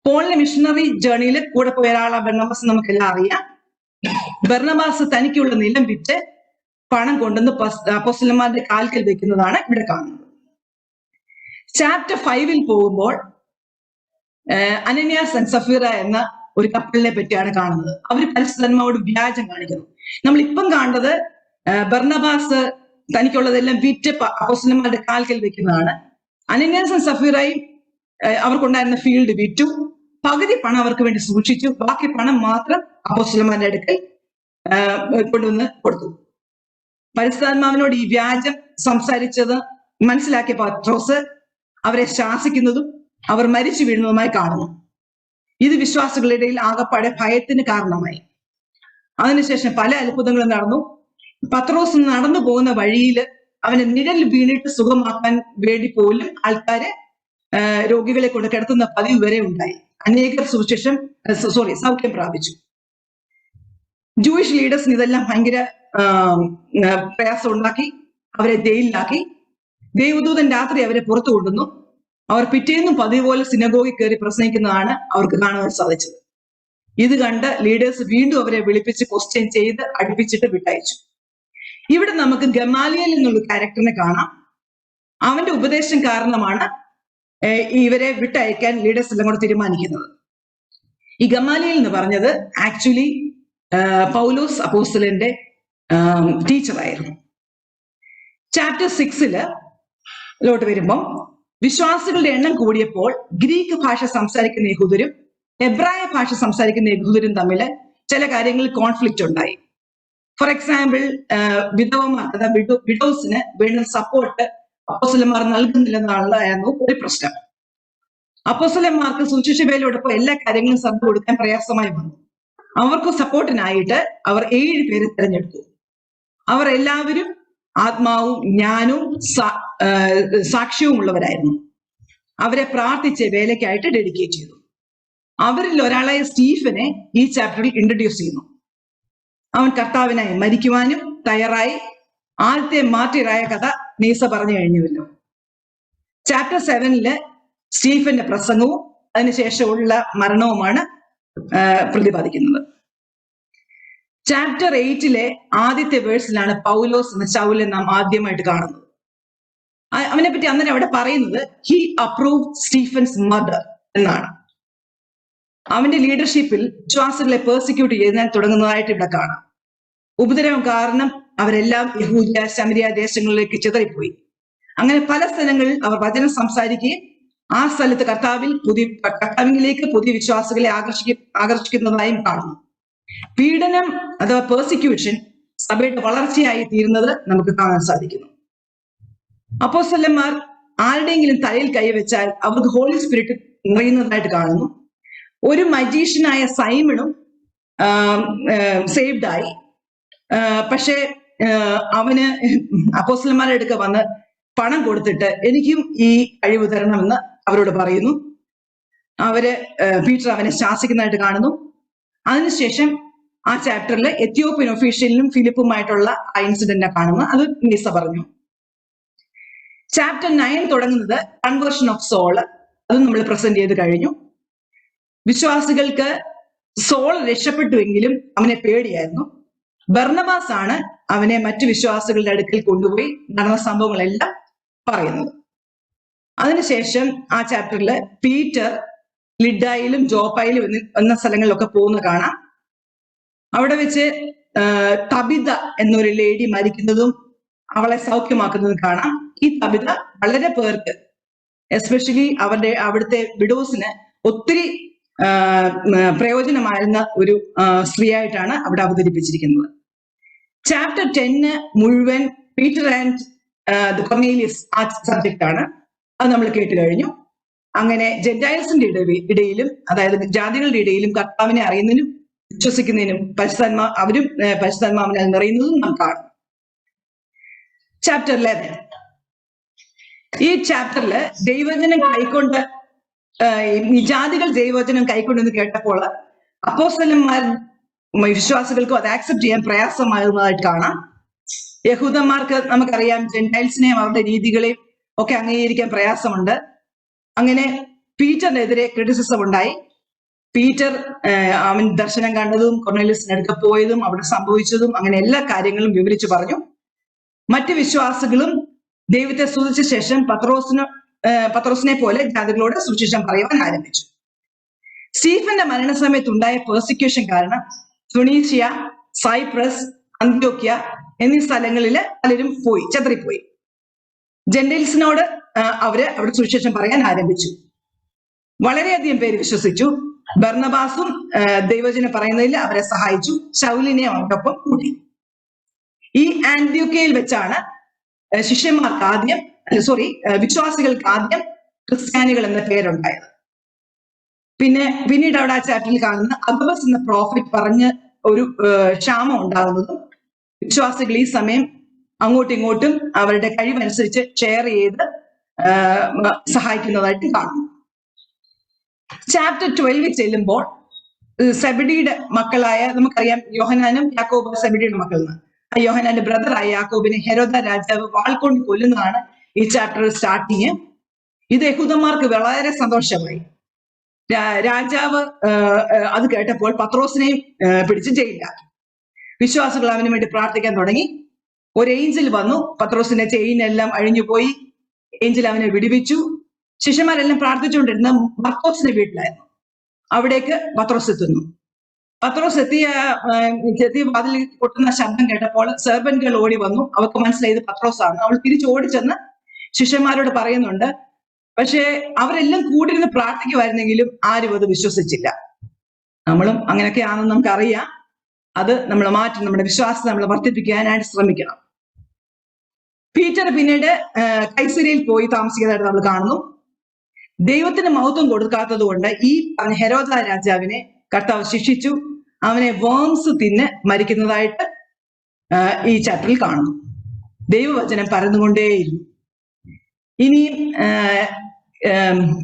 പോളിന്റെ മിഷണറി ജേർണിയിൽ കൂടെ പോയ ഒരാളാണ് ബർണബാസ്, നമുക്കെല്ലാം അറിയാം. ബർണബാസ് തനിക്കുള്ള നിലം വിറ്റ് പണം കൊണ്ടുവന്ന് അപ്പോസ്തലന്മാരുടെ കാൽക്കൽ വെക്കുന്നതാണ് ഇവിടെ കാണുന്നത്. ചാപ്റ്റർ 5 പോകുമ്പോൾ അനന്യാസ് ആൻഡ് സഫീറ എന്ന ഒരു കപ്പിളിനെ പറ്റിയാണ് കാണുന്നത്. അവർ പരിശുദ്ധാത്മാവോട് വ്യാജം കാണിക്കുന്നു. നമ്മൾ ഇപ്പം കാണുന്നത് ബർണബാസ് തനിക്കുള്ളതെല്ലാം വിറ്റ് അപ്പോസ്തലന്മാരുടെ കാൽക്കൽ വെക്കുന്നതാണ്. അനന്യാസ് ആൻഡ് സഫീറയും അവർക്കുണ്ടായിരുന്ന ഫീൽഡ് വിറ്റു, പകുതി പണം അവർക്ക് വേണ്ടി സൂക്ഷിച്ചു, ബാക്കി പണം മാത്രം അപ്പോസ്തലന്മാരുടെ അടുക്കൽ കൊണ്ടുവന്ന് കൊടുത്തു. പരിശുദ്ധാത്മാവിനോട് ഈ വ്യാജം സംസാരിച്ചത് മനസ്സിലാക്കിയ പത്രോസ് അവരെ ശാസിക്കുന്നതും അവർ മരിച്ചു വീഴുന്നതുമായി കാണുന്നു. ഇത് വിശ്വാസികളുടെ ഇടയിൽ ആകപ്പാടെ ഭയത്തിന് കാരണമായി. അതിനുശേഷം പല അത്ഭുതങ്ങളും നടന്നു. പത്രോസ് നടന്നു പോകുന്ന വഴിയിൽ അവനെ നിഴൽ വീണിട്ട് സുഖമാക്കാൻ വേണ്ടി പോലും ആൾക്കാര് രോഗികളെ കൊണ്ട് കിടത്തുന്ന പതിവ് വരെ ഉണ്ടായി. അനേകർ സൗഖ്യം പ്രാപിച്ചു. ജൂയിഷ് ലീഡേഴ്സിന് ഇതെല്ലാം ഭയങ്കര പ്രയാസം ഉണ്ടാക്കി. അവരെ ജയിലിലാക്കി. ദൈവദൂതൻ രാത്രി അവരെ പുറത്തു കൊണ്ടുവന്നു. അവർ പിറ്റേന്നും പതിവ് പോലെ സിനഗോഗിൽ കയറി പ്രസംഗിക്കുന്നതാണ് അവർക്ക് കാണുവാൻ സാധിച്ചത്. ഇത് കണ്ട് ലീഡേഴ്സ് വീണ്ടും അവരെ വിളിപ്പിച്ച് ക്വസ്റ്റ്യൻ ചെയ്ത് അടുപ്പിച്ചിട്ട് വിട്ടയച്ചു. ഇവിടെ നമുക്ക് ഗമാലിയൽ എന്നുള്ള ക്യാരക്ടറിനെ കാണാം. അവന്റെ ഉപദേശം കാരണമാണ് ഇവരെ വിട്ടയക്കാൻ ലീഡേഴ്സ് എല്ലാം കൂടെ തീരുമാനിക്കുന്നത്. ഈ ഗമാലിയൽ എന്ന് പറഞ്ഞത് ആക്ച്വലി പൗലോസ് അപ്പോസ്തലന്റെ ടീച്ചറായിരുന്നു. ചാപ്റ്റർ 6 വരുമ്പം വിശ്വാസികളുടെ എണ്ണം കൂടിയപ്പോൾ ഗ്രീക്ക് ഭാഷ സംസാരിക്കുന്ന യഹൂദരും എബ്രായ ഭാഷ സംസാരിക്കുന്ന യഹൂദരും തമ്മിൽ ചില കാര്യങ്ങളിൽ കോൺഫ്ലിക്റ്റ് ഉണ്ടായി. ഫോർ എക്സാമ്പിൾ, വിധവമാർ വിഡോസിന് വേണ്ട സപ്പോർട്ട് അപ്പോസ്തലന്മാർ നൽകുന്നില്ലെന്നായിരുന്നു ഒരു പ്രശ്നം. അപ്പോസ്തലന്മാർക്ക് സുവിശേഷ വേലയോടൊപ്പം എല്ലാ കാര്യങ്ങളും ശ്രദ്ധ കൊടുക്കാൻ പ്രയാസമായി വന്നു. അവർക്ക് സപ്പോർട്ടിനായിട്ട് അവർ 7 പേരെ തിരഞ്ഞെടുത്തു. അവർ എല്ലാവരും ആത്മാവും ജ്ഞാനവും സാക്ഷ്യവും ഉള്ളവരായിരുന്നു. അവരെ പ്രാർത്ഥിച്ച് വേലയ്ക്കായിട്ട് ഡെഡിക്കേറ്റ് ചെയ്തു. അവരിൽ ഒരാളായ സ്റ്റീഫനെ ഈ ചാപ്റ്ററിൽ ഇൻട്രൊഡ്യൂസ് ചെയ്യുന്നു. അവൻ കർത്താവിനായി മരിക്കുവാനും തയ്യാറായി. ആദ്യത്തെ മാർട്ടിറായ കഥ നീസ പറഞ്ഞു കഴിഞ്ഞുവല്ലോ. ചാപ്റ്റർ 7 സ്റ്റീഫന്റെ പ്രസംഗവും അതിനുശേഷമുള്ള മരണവുമാണ് പ്രതിപാദിക്കുന്നത്. ചാപ്റ്റർ 8 ആദ്യത്തെ വേഴ്സിലാണ് പൗലോസ് എന്ന ശൗലിനെ നാം ആദ്യമായിട്ട് കാണുന്നത്. അവനെ പറ്റി അന്നേരം അവിടെ പറയുന്നത് ഹി അപ്രൂവ് സ്റ്റീഫൻസ് മർഡർ എന്നാണ്. അവന്റെ ലീഡർഷിപ്പിൽ വിശ്വാസികളെ പേഴ്സിക്യൂട്ട് ചെയ്യാൻ തുടങ്ങുന്നതായിട്ട് ഇവിടെ കാണാം. ഉപദ്രവം കാരണം അവരെല്ലാം യഹൂദ ശമരിയ ദേശങ്ങളിലേക്ക് ചിതറിപ്പോയി. അങ്ങനെ പല സ്ഥലങ്ങളിൽ അവർ വചനം സംസാരിക്കുകയും ആ സ്ഥലത്ത് കർത്താവിലേക്ക് പുതിയ വിശ്വാസികളെ ആകർഷിക്കുന്നതായും കാണുന്നു. പീഡനം അഥവാ പേഴ്സിക്യൂഷൻ സഭയുടെ വളർച്ചയായി തീരുന്നത് നമുക്ക് കാണാൻ സാധിക്കുന്നു. അപ്പോസ്തലന്മാർ ആരുടെയെങ്കിലും തലയിൽ കൈവച്ചാൽ അവർക്ക് ഹോളി സ്പിരിറ്റ് നിറയുന്നതായിട്ട് കാണുന്നു. ഒരു മജീഷ്യനായ സൈമണും സേവ്ഡ് ആയി. പക്ഷെ അവന് അപ്പോസ്തലന്മാരുടെ അടുക്ക വന്ന് പണം കൊടുത്തിട്ട് എനിക്കും ഈ കഴിവ് തരണമെന്ന് അവരോട് പറയുന്നു. പീറ്റർ അവനെ ശാസിക്കുന്നതായിട്ട് കാണുന്നു. അതിനുശേഷം ആ ചാപ്റ്ററിൽ എത്യോപ്യൻ ഒഫീഷ്യലിനും ഫിലിപ്പുമായിട്ടുള്ള ആ ഇൻസിഡന്റിനെ കാണുന്നു. അത് നിസ പറഞ്ഞു. ചാപ്റ്റർ 9 തുടങ്ങുന്നത് കൺവേർഷൻ ഓഫ് സോൾ. അത് നമ്മൾ പ്രസന്റ് ചെയ്ത് കഴിഞ്ഞു. വിശ്വാസികൾക്ക് സോൾ രക്ഷപ്പെട്ടുവെങ്കിലും അവനെ പേടിയായിരുന്നു. ബർന്നബാസ് ആണ് അവനെ മറ്റു വിശ്വാസികളുടെ അടുക്കൽ കൊണ്ടുപോയി നടന്ന സംഭവങ്ങളെല്ലാം പറയുന്നത്. അതിനുശേഷം ആ ചാപ്റ്ററിൽ പീറ്റർ ലിഡായിലും ജോപ്പായിലും എന്ന സ്ഥലങ്ങളിലൊക്കെ പോകുന്ന കാണാം. അവിടെ വെച്ച് തബിത എന്നൊരു ലേഡി മരിക്കുന്നതും അവളെ സൗഖ്യമാക്കുന്നതും കാണാം. ഈ തബിത വളരെ പേർക്ക്, എസ്പെഷ്യലി അവിടുത്തെ വിഡോസിന് ഒത്തിരി പ്രയോജനമായിരുന്ന ഒരു സ്ത്രീയായിട്ടാണ് അവിടെ അവതരിപ്പിച്ചിരിക്കുന്നത്. ചാപ്റ്റർ 10 മുഴുവൻ പീറ്റർ ആൻഡ് കൊർണേലിയസ് ആ സബ്ജക്റ്റ് ആണ്. അത് നമ്മൾ കേട്ട് കഴിഞ്ഞു. അങ്ങനെ ജെന്റൈൽസിന്റെ ഇടയിലും, അതായത് ജാതികളുടെ ഇടയിലും കർത്താവിനെ അറിയുന്നതിനും വിശ്വസിക്കുന്നതിനും അവരും പരിശുദ്ധാത്മാവിനാൽ നിറയുന്നതും നാം കാണും. ചാപ്റ്റർ 11, ഈ ചാപ്റ്ററിൽ ദൈവവചനം കൈക്കൊണ്ട് ഈ ജാതികൾ ദൈവവചനം കൈക്കൊണ്ടെന്ന് കേട്ടപ്പോൾ അപ്പോസ്തലന്മാർ വിശ്വാസികൾക്കും അത് ആക്സെപ്റ്റ് ചെയ്യാൻ പ്രയാസമാകുന്നതായിട്ട് കാണാം. യഹൂദന്മാർക്ക് നമുക്കറിയാം ജെന്റൈൽസിനെയും അവരുടെ രീതികളെയും ഒക്കെ അംഗീകരിക്കാൻ പ്രയാസമുണ്ട്. അങ്ങനെ പീറ്ററിനെതിരെ ക്രിറ്റിസിസം ഉണ്ടായി. പീറ്റർ അവൻ ദർശനം കണ്ടതും കൊർണേലിയസിന്റെ അടുക്ക പോയതും അവിടെ സംഭവിച്ചതും അങ്ങനെ എല്ലാ കാര്യങ്ങളും വിവരിച്ചു പറഞ്ഞു. മറ്റു വിശ്വാസികളും ദൈവത്തെ സ്തുതിച്ച ശേഷം പത്രോസിനെ പോലെ ജാതികളോട് സുവിശേഷം പറയുവാൻ ആരംഭിച്ചു. സ്റ്റീഫന്റെ മരണസമയത്ത് ഉണ്ടായ പേഴ്സിക്യൂഷൻ കാരണം ഫൊണീഷ്യ, സൈപ്രസ്, അന്ത്യോക്യ എന്നീ സ്ഥലങ്ങളിൽ പലരും ചെതറിപ്പോയി. ജെന്റൈൽസിനോട് അവിടെ സുവിശേഷം പറയാൻ ആരംഭിച്ചു. വളരെയധികം പേര് വിശ്വസിച്ചു. ബർന്നബാസും ദൈവവചനം പറയുന്നതിൽ അവരെ സഹായിച്ചു. ശൗലിനെ അവരോടൊപ്പം കൂട്ടി. ഈ ആന്ത്യോക്യയിൽ വെച്ചാണ് വിശ്വാസികൾക്ക് ആദ്യം ക്രിസ്ത്യാനികൾ എന്ന പേരുണ്ടായത്. പിന്നീട് അവിടെ ആ ചാപ്റ്ററിൽ കാണുന്ന അഗബസ് എന്ന പ്രോഫിറ്റ് പറഞ്ഞ് ഒരു ക്ഷാമം ഉണ്ടാകുന്നതും വിശ്വാസികൾ ഈ സമയം അങ്ങോട്ടും ഇങ്ങോട്ടും അവരുടെ കഴിവനുസരിച്ച് ഷെയർ ചെയ്ത് സഹായിക്കുന്നതായിട്ട് കാണുന്നു. ചാപ്റ്റർ 12 ചെല്ലുമ്പോൾ സെബഡിയുടെ മക്കളായ, നമുക്കറിയാം യോഹന്നാനും യാക്കോബും സെബഡിയുടെ മക്കളെന്ന്. ആ യോഹന്നാന്റെ ബ്രദറായ യാക്കോബിനെ ഹെരോദ രാജാവ് വാൾകൊണ്ട് കൊല്ലുന്നതാണ് ഈ ചാപ്റ്റർ സ്റ്റാർട്ടിങ്. ഇത് യഹൂദന്മാർക്ക് വളരെ സന്തോഷമായി. രാജാവ് അത് കേട്ടപ്പോൾ പത്രോസിനെയും പിടിച്ച് ജയിലിലാക്കി. വിശ്വാസികൾ അവന് വേണ്ടി പ്രാർത്ഥിക്കാൻ തുടങ്ങി. ഒരു ഏഞ്ചൽ വന്നു, പത്രോസിന്റെ ചെയിൻ എല്ലാം അഴിഞ്ഞുപോയി. ഏഞ്ചൽ അവനെ വിടുവിച്ചു. ശിഷ്യന്മാരെല്ലാം പ്രാർത്ഥിച്ചുകൊണ്ടിരുന്ന മർക്കോസിന്റെ വീട്ടിലായിരുന്നു. അവിടേക്ക് പത്രോസ് എത്തുന്നു. പത്രോസ് എത്തിയ വാതിൽ കൊട്ടുന്ന ശബ്ദം കേട്ടപ്പോൾ സെർവന്റുകൾ ഓടി വന്നു. അവർക്ക് മനസ്സിലായത് പത്രോസാണ്. അവൾ തിരിച്ച് ഓടിച്ചെന്ന് ശിഷ്യന്മാരോട് പറയുന്നുണ്ട്. പക്ഷേ അവരെല്ലാം കൂടിയിരുന്ന് പ്രാർത്ഥിക്കുമായിരുന്നെങ്കിലും ആരും അത് വിശ്വസിച്ചില്ല. നമ്മളും അങ്ങനെയൊക്കെ ആണെന്ന് നമുക്കറിയാം. അത് നമ്മൾ മാറ്റി നമ്മുടെ വിശ്വാസത്തെ നമ്മൾ വർദ്ധിപ്പിക്കാനായിട്ട് ശ്രമിക്കണം. പീറ്റർ പിന്നീട് കൈസരിയിൽ പോയി താമസിക്കുന്നതായിട്ട് നമ്മൾ കാണുന്നു. ദൈവത്തിന് മഹത്വം കൊടുക്കാത്തത് കൊണ്ട് ഈ പറഞ്ഞ ഹെരോദ രാജാവിനെ കർത്താവ് ശിക്ഷിച്ചു. അവനെ വേംസ് തിന്ന് മരിക്കുന്നതായിട്ട് ഈ ചാപ്റ്ററിൽ കാണുന്നു. ദൈവവചനം പരന്നുകൊണ്ടേയിരുന്നു. ഇനിയും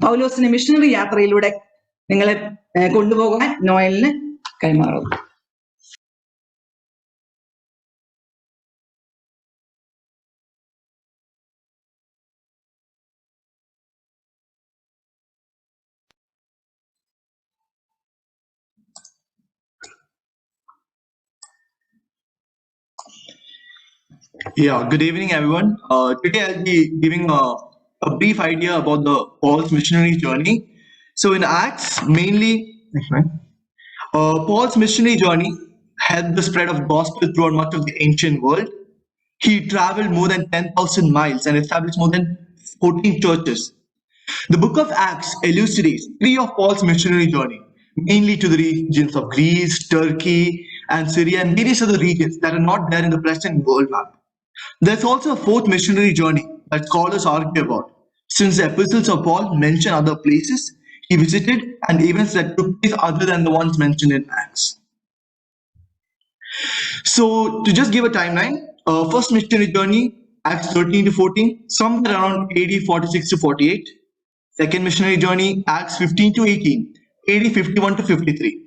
പൗലോസിന്റെ മിഷണറി യാത്രയിലൂടെ നിങ്ങളെ കൊണ്ടുപോകാൻ നോയലിന് കൈമാറുന്നു. Yeah, good evening, everyone. Today I'll be giving a brief idea about the Paul's missionary journey. So in Acts, mainly, Paul's missionary journey helped the spread of gospel throughout much of the ancient world. He traveled more than 10,000 miles and established more than 14 churches. The book of Acts elucidates three of Paul's missionary journey, mainly to the regions of Greece, Turkey, and Syria, and various other regions that are not there in the present world map. There's also a fourth missionary journey that scholars argue about, since the epistles of Paul mention other places he visited and events that took place other than the ones mentioned in Acts. So to just give a timeline, first missionary journey, Acts 13 to 14, somewhere around AD 46 to 48. Second missionary journey, Acts 15 to 18, AD 51 to 53.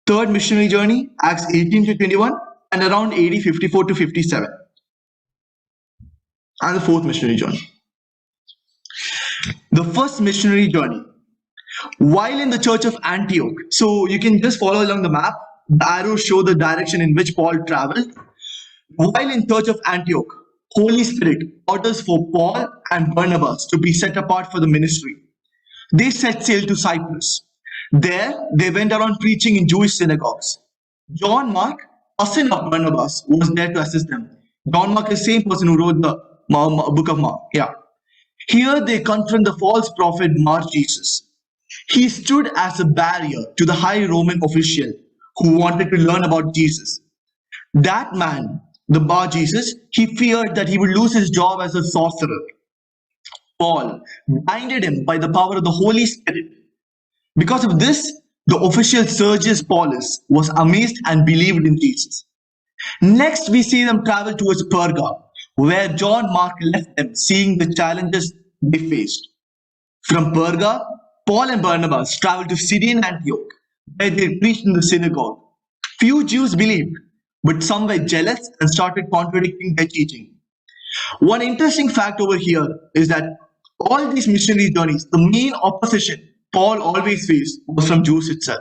Third missionary journey, Acts 18 to 21, and around AD 54 to 57. And the fourth missionary journey. The first missionary journey. While in the church of Antioch, so you can just follow along the map, the arrows show the direction in which Paul traveled. While in church of Antioch, Holy Spirit orders for Paul and Barnabas to be set apart for the ministry. They set sail to Cyprus. There, they went around preaching in Jewish synagogues. John Mark, cousin of Barnabas, was there to assist them. John Mark is the same person who wrote the book of Mark. Yeah. Here they confront the false prophet Bar Jesus. He stood as a barrier to the high Roman official who wanted to learn about Jesus. That man, the Bar Jesus, he feared that he would lose his job as a sorcerer. Paul blinded him by the power of the Holy Spirit. Because of this, the official Sergius Paulus was amazed and believed in Jesus. Next, we see them travel towards Perga, where John Mark left them, seeing the challenges they faced. From Perga, Paul and Barnabas traveled to Syrian Antioch, where they preached in the synagogue. Few Jews believed, but some were jealous and started contradicting their teaching. One interesting fact over here is that all these missionary journeys, the main opposition Paul always faced was from Jews itself.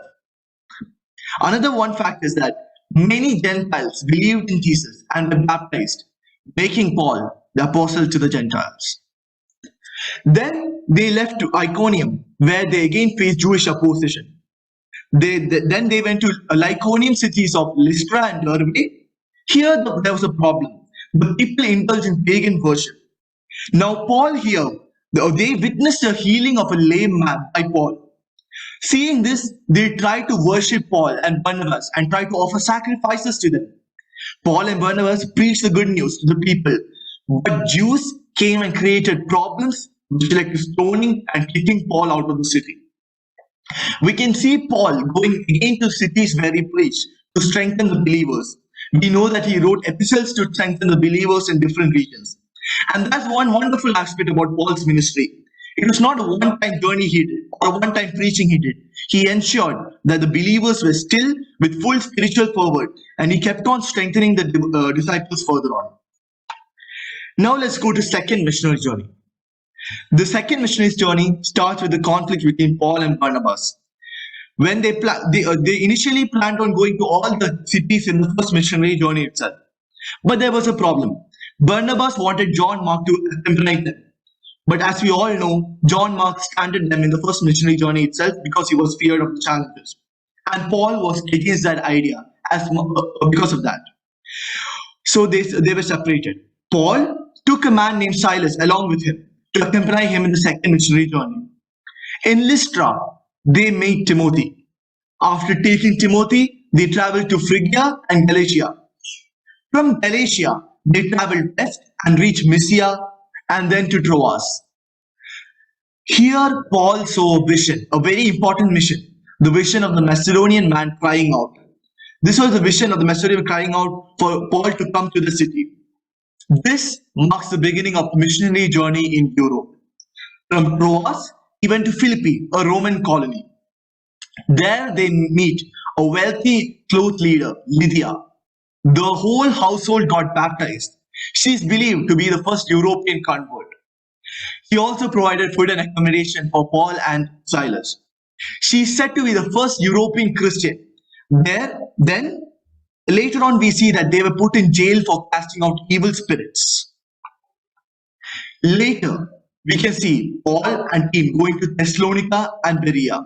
Another one fact is that many Gentiles believed in Jesus and were baptized, making Paul the apostle to the Gentiles. Then they left to Iconium, where they again faced Jewish opposition. Then they went to Lycaonian cities of Lystra and Derbe. Here there was a problem. The people indulged in pagan worship. Now Paul here, they witnessed the healing of a lame man by Paul. Seeing this, they tried to worship Paul and Barnabas and tried to offer sacrifices to them. Paul and Barnabas preached the good news to the people, but Jews came and created problems which led to stoning and kicking Paul out of the city. We can see Paul going again to cities where he preached to strengthen the believers. We know that he wrote epistles to strengthen the believers in different regions. And that's one wonderful aspect about Paul's ministry. It was not a one-time journey he did or a one-time preaching he did. He ensured that the believers were still with full spiritual fervor, and he kept on strengthening the disciples further on. Now let's go to second missionary journey. The second missionary journey starts with the conflict between Paul and Barnabas. When they initially planned on going to all the cities in the first missionary journey itself. But there was a problem. Barnabas wanted John Mark to accompany them. But as we all know, John Mark stranded them in the first missionary journey itself because he was feared of the challenges. and Paul was against that idea because of that. So they were separated. Paul took a man named Silas along with him to accompany him in the second missionary journey. In Lystra, they met Timothy. After taking Timothy, they traveled to Phrygia and Galatia. From Galatia, they traveled west and reached Mysia and then to Troas. Here, Paul saw a vision, a very important mission, the vision of the Macedonian man crying out. This was the vision of the Macedonian crying out for Paul to come to the city. This marks the beginning of the missionary journey in Europe. From Troas, he went to Philippi, a Roman colony. There they meet a wealthy cloth leader, Lydia. The whole household got baptized. She is believed to be the first European convert. He also provided food and accommodation for Paul and Silas. She is said to be the first European Christian. Then, later on, we see that they were put in jail for casting out evil spirits. Later, we can see Paul and team going to Thessalonica and Berea.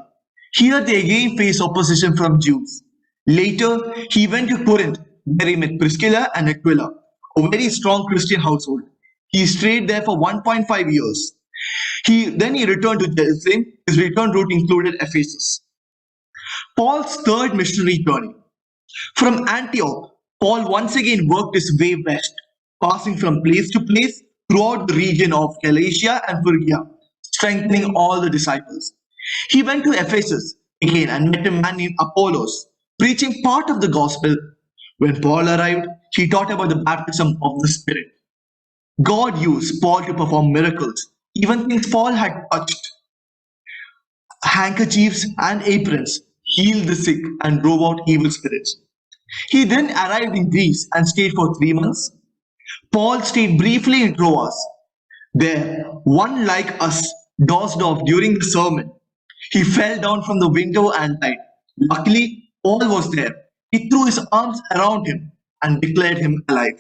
Here, they again face opposition from Jews. Later, he went to Corinth, where he met Priscilla and Aquila, a very strong Christian household. He stayed there for 1.5 years. Then he returned to Jerusalem. His return route included Ephesus. Paul's third missionary journey. From Antioch, Paul once again worked his way west, passing from place to place throughout the region of Galatia and Phrygia, strengthening all the disciples. He went to Ephesus again and met a man named Apollos, preaching part of the gospel. When Paul arrived, he taught about the baptism of the Spirit. God used Paul to perform miracles, even things Paul had touched. Handkerchiefs and aprons healed the sick and drove out evil spirits. He then arrived in Greece and stayed for 3 months. Paul stayed briefly in Troas. There, one like us dozed off during the sermon. He fell down from the window and died. Luckily, Paul was there. He threw his arms around him and declared him alive.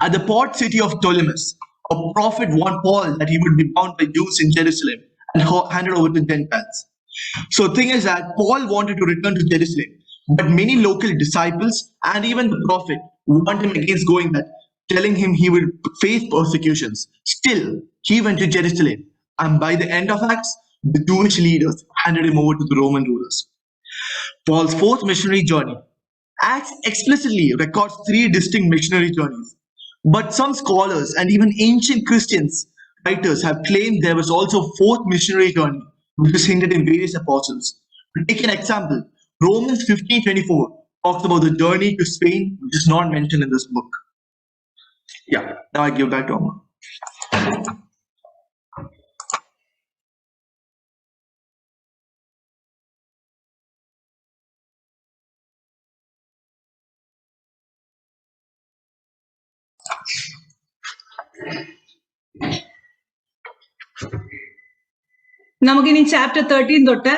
At the port city of Ptolemais, a prophet warned Paul that he would be bound by Jews in Jerusalem and handed over to Gentiles. So the thing is that Paul wanted to return to Jerusalem, but many local disciples and even the prophet warned him against going there, telling him he would face persecutions. Still, he went to Jerusalem, and by the end of Acts, the Jewish leaders handed him over to the Roman rulers. Paul's fourth missionary journey. Acts explicitly records 3 distinct missionary journeys, but some scholars and even ancient Christians writers have claimed there was also a 4th missionary journey, which is hinted in various apostles. To take an example, Romans 15:24 talks about the journey to Spain, which is not mentioned in this book. Yeah, now I give back to Amma. നമുക്കിനി chapter 13 തൊട്ട്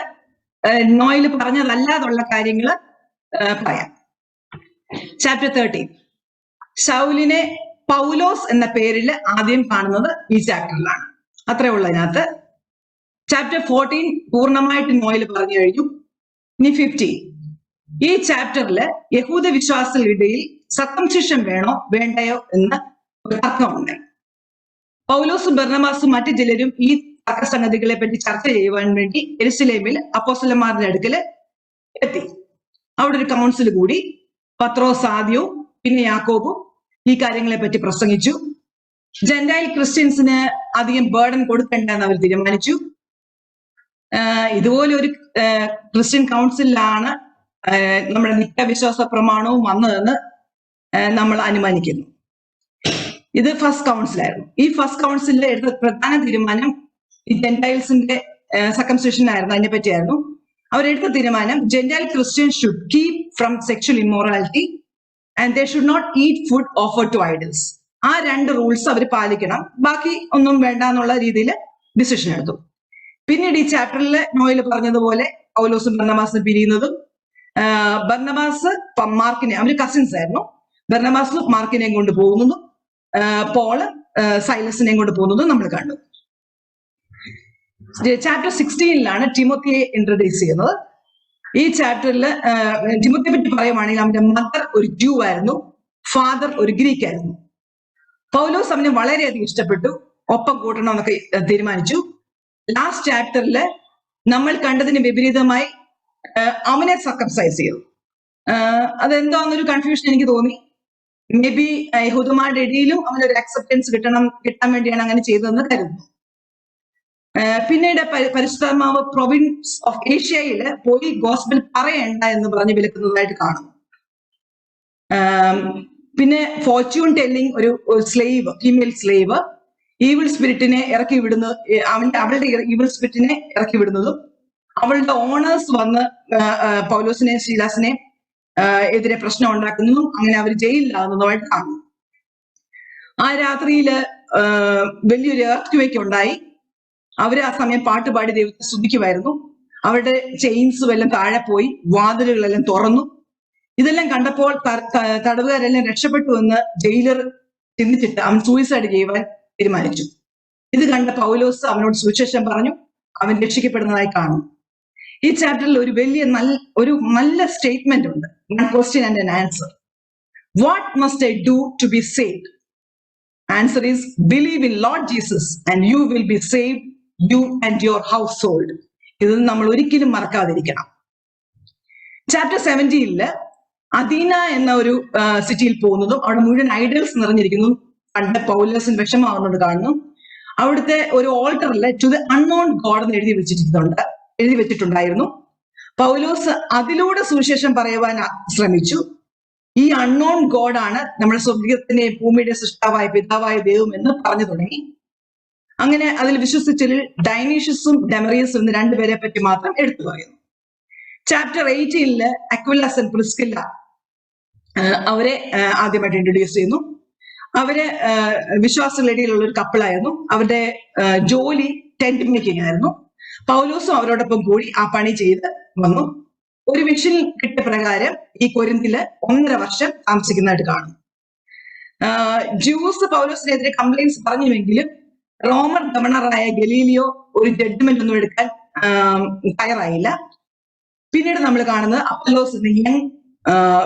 നോയിൽ പറഞ്ഞതല്ലാതുള്ള കാര്യങ്ങൾ പറയാം. Chapter 13 ശൗലിനെ പൗലോസ് എന്ന പേരിൽ ആദ്യം കാണുന്നത് ഈ ചാപ്റ്ററിലാണ്. അത്രേ ഉള്ളതിനകത്ത്. ചാപ്റ്റർ 14 പൂർണ്ണമായിട്ട് നോയിൽ പറഞ്ഞു കഴിഞ്ഞു. ഇനി 15 ഈ ചാപ്റ്ററിൽ യഹൂദ വിശ്വാസികളിടയിൽ സർക്കംസിഷൻ വേണോ വേണ്ടയോ എന്ന് ഒരു തർക്കമുണ്ട്. പൗലോസും ബർന്നബാസും മറ്റു ചിലരും ഈ തർക്കസംഗതികളെ പറ്റി ചർച്ച ചെയ്യുവാൻ വേണ്ടി യെരുശലേമിൽ അപ്പോസ്തലന്മാരുടെ അടുക്കൽ എത്തി. അവിടെ ഒരു കൗൺസിൽ കൂടി. പത്രോസ് ആദ്യവും പിന്നെ യാക്കോബും ഈ കാര്യങ്ങളെ പറ്റി പ്രസംഗിച്ചു. ജെന്റൈൽ ക്രിസ്ത്യൻസിന് അധികം ബേർഡൻ കൊടുക്കണ്ടെന്ന് അവർ തീരുമാനിച്ചു. ഇതുപോലെ ഒരു ക്രിസ്ത്യൻ കൗൺസിലാണ് നമ്മുടെ നിത്യവിശ്വാസ പ്രമാണവും വന്നതെന്ന് നമ്മൾ അനുമാനിക്കുന്നു. ഇത് ഫസ്റ്റ് കൗൺസിലായിരുന്നു. ഈ ഫസ്റ്റ് കൗൺസിലിൽ എടുത്ത പ്രധാന തീരുമാനം ഈ ജെന്റൈൽസിന്റെ സർക്കംസിഷൻ ആയിരുന്നു. അതിനെ പറ്റിയായിരുന്നു. അവരെടുത്ത തീരുമാനം gentile Christians should keep from sexual immorality and they should not eat food offer to idols. ആ 2 റൂൾസ് അവർ പാലിക്കണം, ബാക്കി ഒന്നും വേണ്ട എന്നുള്ള രീതിയിൽ ഡിസിഷൻ എടുത്തു. പിന്നീട് ഈ ചാപ്റ്ററിൽ നോയിൽ പറഞ്ഞതുപോലെ പൗലോസും ബർന്നബാസും പിരിയുന്നതും, ബർന്നബാസ് മാർക്കിനെ, അവര് കസിൻസ് ആയിരുന്നു, ബർന്നബാസ് മാർക്കിനെയും കൊണ്ട് പോകുന്നതും പോള് സൈലസിനെയും കൊണ്ട് പോകുന്നതും നമ്മൾ കണ്ടു. ചാപ്റ്റർ 16 ടിമോത്തിയെ ഇൻട്രൊഡ്യൂസ് ചെയ്യുന്നത്. ഈ ചാപ്റ്ററിൽ ടിമോത്തിയെ പറ്റി പറയുവാണെങ്കിൽ അവന്റെ മദർ ഒരു ജൂ ആയിരുന്നു, ഫാദർ ഒരു ഗ്രീക്ക് ആയിരുന്നു. പൗലോസ് അവനെ വളരെയധികം ഇഷ്ടപ്പെട്ടു, ഒപ്പം കൂട്ടണമെന്നൊക്കെ തീരുമാനിച്ചു. ലാസ്റ്റ് ചാപ്റ്ററിൽ നമ്മൾ കണ്ടതിന് വിപരീതമായി അവനെ സർക്കംസൈസ് ചെയ്തു. അതെന്തോന്നൊരു കൺഫ്യൂഷൻ എനിക്ക് തോന്നി. മേ ബി യഹൂദന്മാരുടെ ഇടയിലും അവനൊരു അക്സെപ്റ്റൻസ് കിട്ടാൻ വേണ്ടിയാണ് അങ്ങനെ ചെയ്തതെന്ന് കരുതുന്നു. പിന്നീട് പരിശുദ്ധാത്മാവ് പ്രൊവിൻസ് ഓഫ് ഏഷ്യയിൽ പോയി ഗോസ്പൽ പറയണ്ട എന്ന് പറഞ്ഞ് വിലക്കുന്നതായിട്ട് കാണുന്നു. പിന്നെ ഫോർച്യൂൺ ടെല്ലിംഗ് ഒരു സ്ലേവ്, ഫീമെയിൽ സ്ലേവ് ഈവിൾ സ്പിരിറ്റിനെ ഇറക്കി വിടുന്നത്, അവളുടെ ഈവിൾ സ്പിരിറ്റിനെ ഇറക്കി വിടുന്നതും അവളുടെ ഓണേഴ്സ് വന്ന് പൗലോസിനെ ശീലാസിനെ എതിരെ പ്രശ്നം ഉണ്ടാക്കുന്നതും അങ്ങനെ അവർ ജയിലിലാകുന്നതുമായിട്ട് കാണുന്നു. ആ രാത്രിയില് വലിയൊരു എർത്ത്ക്വേക്ക് ഉണ്ടായി. അവര് ആ സമയം പാട്ടുപാടി ദൈവത്തെ സ്തുതിക്കുമായിരുന്നു. അവരുടെ ചെയിൻസ് എല്ലാം താഴെ പോയി, വാതിലുകളെല്ലാം തുറന്നു. ഇതെല്ലാം കണ്ടപ്പോൾ തടവുകാരെല്ലാം രക്ഷപ്പെട്ടു എന്ന് ജയിലർ ചിന്തിച്ചിട്ട് അവൻ സൂയിസൈഡ് ചെയ്യുവാൻ തീരുമാനിച്ചു. ഇത് കണ്ട പൗലോസ് അവനോട് സുവിശേഷം പറഞ്ഞു, അവൻ രക്ഷിക്കപ്പെടുന്നതായി കാണുന്നു. ഈ ചാപ്റ്ററിൽ ഒരു നല്ല സ്റ്റേറ്റ്മെന്റ് ഉണ്ട്. One question and an answer. What must I do to be saved? Answer is, believe in Lord Jesus and you will be saved, you and your household. ഇത് നമ്മൾ ഒരിക്കലും മറക്കാതിരിക്കണം. ചാപ്റ്റർ 17 അദീന എന്ന ഒരു സിറ്റിയിൽ പോകുന്നതും അവിടെ മുഴുവൻ ഐഡൽസ് നിറഞ്ഞിരിക്കുന്നതും കണ്ട് പൗലോസിന് വിഷമാവുന്നത് കാണുന്നു. അവിടുത്തെ ഒരു ഓൾട്ടറിൽ ടു ദ അൺനോൺ ഗോഡ് എന്ന് എഴുതി വെച്ചിട്ടുണ്ടായിരുന്നു. പൗലോസ് അതിലൂടെ സുവിശേഷം പറയുവാൻ ശ്രമിച്ചു. ഈ അൺനോൺ ഗോഡാണ് നമ്മുടെ സ്വർഗത്തിന്റെ ഭൂമിയുടെ സൃഷ്ടാവായ പിതാവായ ദൈവം എന്ന് പറഞ്ഞു തുടങ്ങി. അങ്ങനെ അതിൽ വിശ്വസിച്ചതിൽ ഡൈനീഷ്യസും ഡെമറിയസും എന്ന് രണ്ടുപേരെ പറ്റി മാത്രം എടുത്തു പറയുന്നു. ചാപ്റ്റർ 18 അക്വിലാസ് ആൻഡ് പ്രിസ്കില്ല അവരെ ആദ്യമായിട്ട് ഇൻട്രൊഡ്യൂസ് ചെയ്യുന്നു. അവര് വിശ്വാസികളുടെ ഇടയിലുള്ള ഒരു കപ്പിളായിരുന്നു. അവരുടെ ജോലി ടെന്റ് മേക്കിംഗ് ആയിരുന്നു. പൗലോസും അവരോടൊപ്പം കൂടി ആ പണി ചെയ്ത് വന്നു. ഒരു വിഷൻ കിട്ടിയ പ്രകാരം ഈ കൊരിന്തില് 1.5 വർഷം താമസിക്കുന്നതായിട്ട് കാണും. ജ്യൂസ് പൗലോസിനെതിരെ കംപ്ലൈന്റ്സ് പറഞ്ഞുവെങ്കിലും റോമൻ ഗവർണറായ ഗലീലിയോ ഒരു ജഡ്ജ്മെന്റ് ഒന്നും എടുക്കാൻ തയ്യാറായില്ല. പിന്നീട് നമ്മൾ കാണുന്നത് അപ്പല്ലോസ് എന്ന യങ്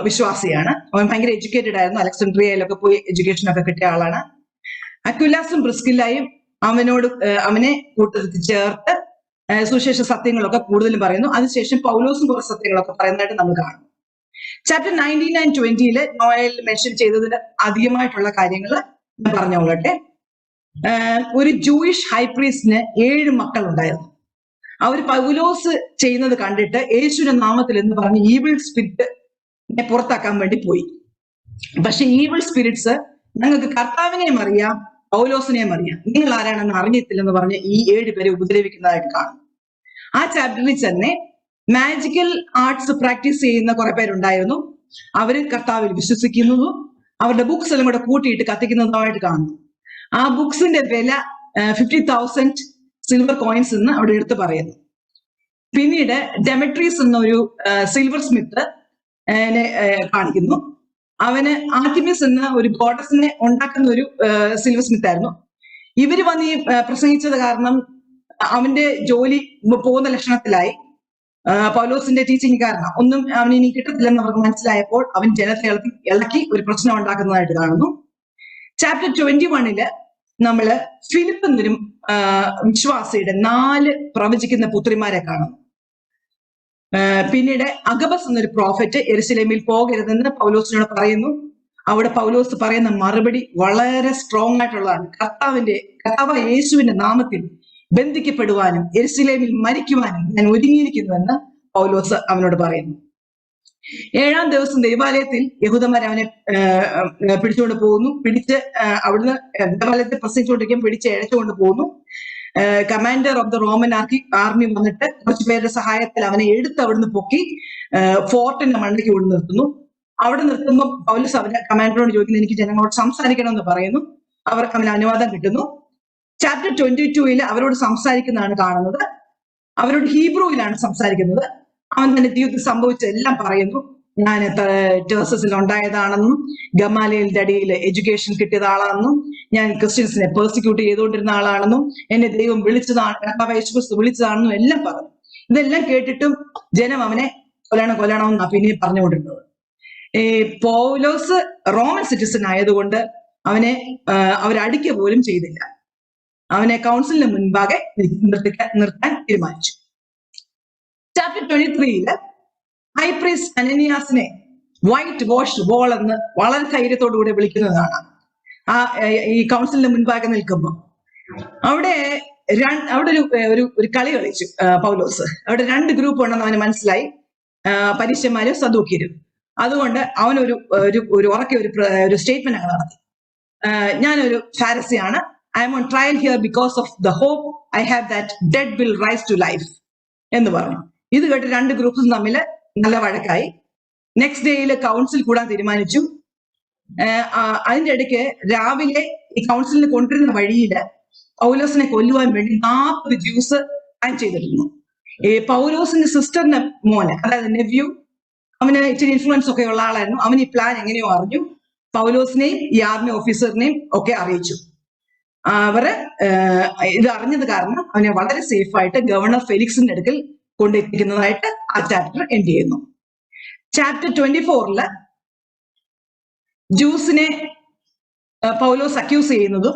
വിശ്വാസിയാണ്. അവൻ ഭയങ്കര എഡ്യൂക്കേറ്റഡ് ആയിരുന്നു. അലക്സാണ്ട്രിയയിലൊക്കെ പോയി എഡ്യൂക്കേഷൻ ഒക്കെ കിട്ടിയ ആളാണ്. അക്വിലാസും പ്രിസ്കില്ലയും അവനെ കൂട്ടത്തിൽ ചേർത്ത് സുശേഷ സത്യങ്ങളൊക്കെ കൂടുതലും പറയുന്നു. അതിനുശേഷം പൗലോസും കുറച്ച് സത്യങ്ങളൊക്കെ പറയുന്നതായിട്ട് നമ്മൾ കാണും. ചാപ്റ്റർ 19 and 20 നോയൽ മെൻഷൻ ചെയ്തതിന് അധികമായിട്ടുള്ള കാര്യങ്ങൾ ഞാൻ പറഞ്ഞോളട്ടെ. ഒരു ജൂയിഷ് ഹൈപ്രീസ്റ്റിന് 7 മക്കൾ ഉണ്ടായിരുന്നു. അവർ പൗലോസ് ചെയ്യുന്നത് കണ്ടിട്ട് യേശുവിന്റെ നാമത്തിൽ എന്ന് പറഞ്ഞ് ഈവിൾ സ്പിരിറ്റിനെ പുറത്താക്കാൻ വേണ്ടി പോയി. പക്ഷെ ഈവിൾ സ്പിരിറ്റ്സ് ഞങ്ങൾക്ക് കർത്താവിനെയും അറിയാം പൗലോസിനെയും അറിയാം, നിങ്ങൾ ആരാണെന്ന് അറിഞ്ഞിട്ടില്ലെന്ന് പറഞ്ഞ് ഈ 7 പേരെ ഉപദ്രവിക്കുന്നതായിട്ട് കാണും. ആ ചാപ്റ്ററിൽ തന്നെ മാജിക്കൽ ആർട്സ് പ്രാക്ടീസ് ചെയ്യുന്ന കുറെ പേരുണ്ടായിരുന്നു. അവര് കർത്താവിൽ വിശ്വസിക്കുന്നതും അവരുടെ ബുക്സ് എല്ലാം കൂടെ കൂട്ടിയിട്ട് കത്തിക്കുന്നതുമായിട്ട് കാണുന്നു. ആ ബുക്സിന്റെ വില 50,000 സിൽവർ കോയിൻസ് എന്ന് അവിടെ എടുത്ത് പറയുന്നു. പിന്നീട് ഡെമട്രീസ് എന്നൊരു സിൽവർ സ്മിത്ത് കാണിക്കുന്നു. അവന് ആർട്ടിമിസ് എന്ന ഒരു ഗോഡസിനെ ഉണ്ടാക്കുന്ന ഒരു സിൽവർ സ്മിത്ത് ആയിരുന്നു. ഇവര് വന്ന് ഈ പ്രസംഗിച്ചത് കാരണം അവന്റെ ജോലി പോകുന്ന ലക്ഷണത്തിലായി. പൗലോസിന്റെ ടീച്ചിങ് കാരണം ഒന്നും അവന് ഇനി കിട്ടത്തില്ലെന്ന് അവർക്ക് മനസ്സിലായപ്പോൾ അവൻ ജനത്തെ ഇളക്കി ഒരു പ്രശ്നം ഉണ്ടാക്കുന്നതായിട്ട് കാണുന്നു. ചാപ്റ്റർ 21 നമ്മള് ഫിലിപ്പ് എന്നൊരു വിശ്വാസിയുടെ 4 പ്രവചിക്കുന്ന പുത്രിമാരെ കാണുന്നു. പിന്നീട് അഗബസ് എന്നൊരു പ്രോഫറ്റ് യെരുശലേമിൽ പോകരുതെന്ന് പൗലോസിനോട് പറയുന്നു. അവിടെ പൗലോസ് പറയുന്ന മറുപടി വളരെ സ്ട്രോങ് ആയിട്ടുള്ളതാണ്. കർത്താവ് യേശുവിന്റെ നാമത്തിൽ ബന്ധിക്കപ്പെടുവാനും യെരുശലേമിൽ മരിക്കുവാനും ഞാൻ ഒരുങ്ങിയിരിക്കുന്നുവെന്ന് പൗലോസ് അവനോട് പറയുന്നു. 7-ാം ദിവസം ദൈവാലയത്തിൽ യഹൂദന്മാർ അവനെ പിടിച്ചുകൊണ്ട് പോകുന്നു. അവിടുന്ന് ദൈവാലയത്തിൽ പ്രസംഗിച്ചുകൊണ്ടിരിക്കും, പിടിച്ച് ഇഴച്ചുകൊണ്ട് പോകുന്നു. Commander of the Roman army വന്നിട്ട് കുറച്ചു പേരുടെ സഹായത്തിൽ അവനെ എടുത്ത് അവിടുന്ന് പൊക്കി ഫോർട്ടിന്റെ മണ്ടയ്ക്ക് കൊണ്ട് നിർത്തുന്നു. അവിടെ നിർത്തുമ്പോൾ പൗലോസ് അവന്റെ കമാൻഡറോട് ചോദിക്കുന്നു, എനിക്ക് ജനങ്ങളോട് സംസാരിക്കണമെന്ന് പറയുന്നു. അവർക്ക് അവന് അനുവാദം കിട്ടുന്നു. ചാപ്റ്റർ 22 അവരോട് സംസാരിക്കുന്നതാണ് കാണുന്നത്. അവരോട് ഹീബ്രുവിലാണ് സംസാരിക്കുന്നത്. അവൻ തന്റെ ജീവിതത്തിൽ സംഭവിച്ച എല്ലാം പറയുന്നു. ഞാൻ ടേഴ്സസിൽ ഉണ്ടായതാണെന്നും ഗമാലിയലിന്റെ അടിയിൽ എഡ്യൂക്കേഷൻ കിട്ടിയത് ആളാണെന്നും ഞാൻ ക്രിസ്ത്യൻസിനെ പെർസിക്യൂട്ട് ചെയ്തുകൊണ്ടിരുന്ന ആളാണെന്നും എന്നെ ദൈവം വിളിച്ചതാണെന്നും എല്ലാം പറഞ്ഞു. ഇതെല്ലാം കേട്ടിട്ടും ജനം അവനെ കൊല്ലണം എന്നാ പിന്നെ പറഞ്ഞുകൊണ്ടിരുന്നത്. ഈ പൗലോസ് റോമൻ സിറ്റിസൺ ആയതുകൊണ്ട് അവനെ അവരടിക്കുക പോലും ചെയ്തില്ല. അവനെ കൗൺസിലിന് മുൻപാകെ നിർത്താൻ തീരുമാനിച്ചു. ചാപ്റ്റർ 23 ഹൈ പ്രീസ്റ്റ് അനനിയാസിനെ വൈറ്റ് വാഷ് ബോൾ എന്ന് വളരെ ധൈര്യത്തോടുകൂടി വിളിക്കുന്നതാണ്. ഈ കൗൺസിലിന് മുൻപാകെ നിൽക്കുമ്പോൾ അവിടെ ഒരു കളി കളിച്ചു പൗലോസ്. അവിടെ 2 ഗ്രൂപ്പ് ഉണ്ടെന്ന് അവന് മനസ്സിലായി, പരീശന്മാരും സദൂക്യരും. അതുകൊണ്ട് അവനൊരു ഉറക്കെ ഒരു സ്റ്റേറ്റ്മെന്റ് അങ്ങ് നടത്തി. ഞാനൊരു ഫാരസിയാണ്. I am on trial here because of the hope I have that dead will rise to life എന്ന് പറഞ്ഞു. ഇത് കേട്ട് 2 ഗ്രൂപ്പ്സും തമ്മിൽ നല്ല വഴക്കായി. നെക്സ്റ്റ് ഡേയിൽ കൗൺസിൽ കൂടാൻ തീരുമാനിച്ചു. അതിന്റെ ഇടയ്ക്ക് രാവിലെ ഈ കൗൺസിലിന് കൊണ്ടുവരുന്ന വഴിയില് പൗലോസിനെ കൊല്ലുവാൻ വേണ്ടി 40 ജ്യൂസ് പ്ലാൻ ചെയ്തിരുന്നു. ഈ പൗലോസിന്റെ സിസ്റ്ററിന്റെ മോന്, അതായത് നെവ്യൂ, അവന് ഇച്ചിരി ഇൻഫ്ലുവൻസ് ഒക്കെ ഉള്ള ആളായിരുന്നു. അവൻ ഈ പ്ലാൻ എങ്ങനെയോ അറിഞ്ഞു. പൗലോസിനെയും ഈ ആർമി ഓഫീസറിനെയും ഒക്കെ അറിയിച്ചു. അവര് ഇത് അറിഞ്ഞത് കാരണം അവനെ വളരെ സേഫ് ആയിട്ട് ഗവർണർ ഫെലിക്സിന്റെ അടുക്കൽ കൊണ്ടെത്തിക്കുന്നതായിട്ട് ആ ചാപ്റ്റർ എൻഡ് ചെയ്യുന്നു. ചാപ്റ്റർ 24 ജ്യൂസിനെ പൗലോസ് അക്യൂസ് ചെയ്യുന്നതും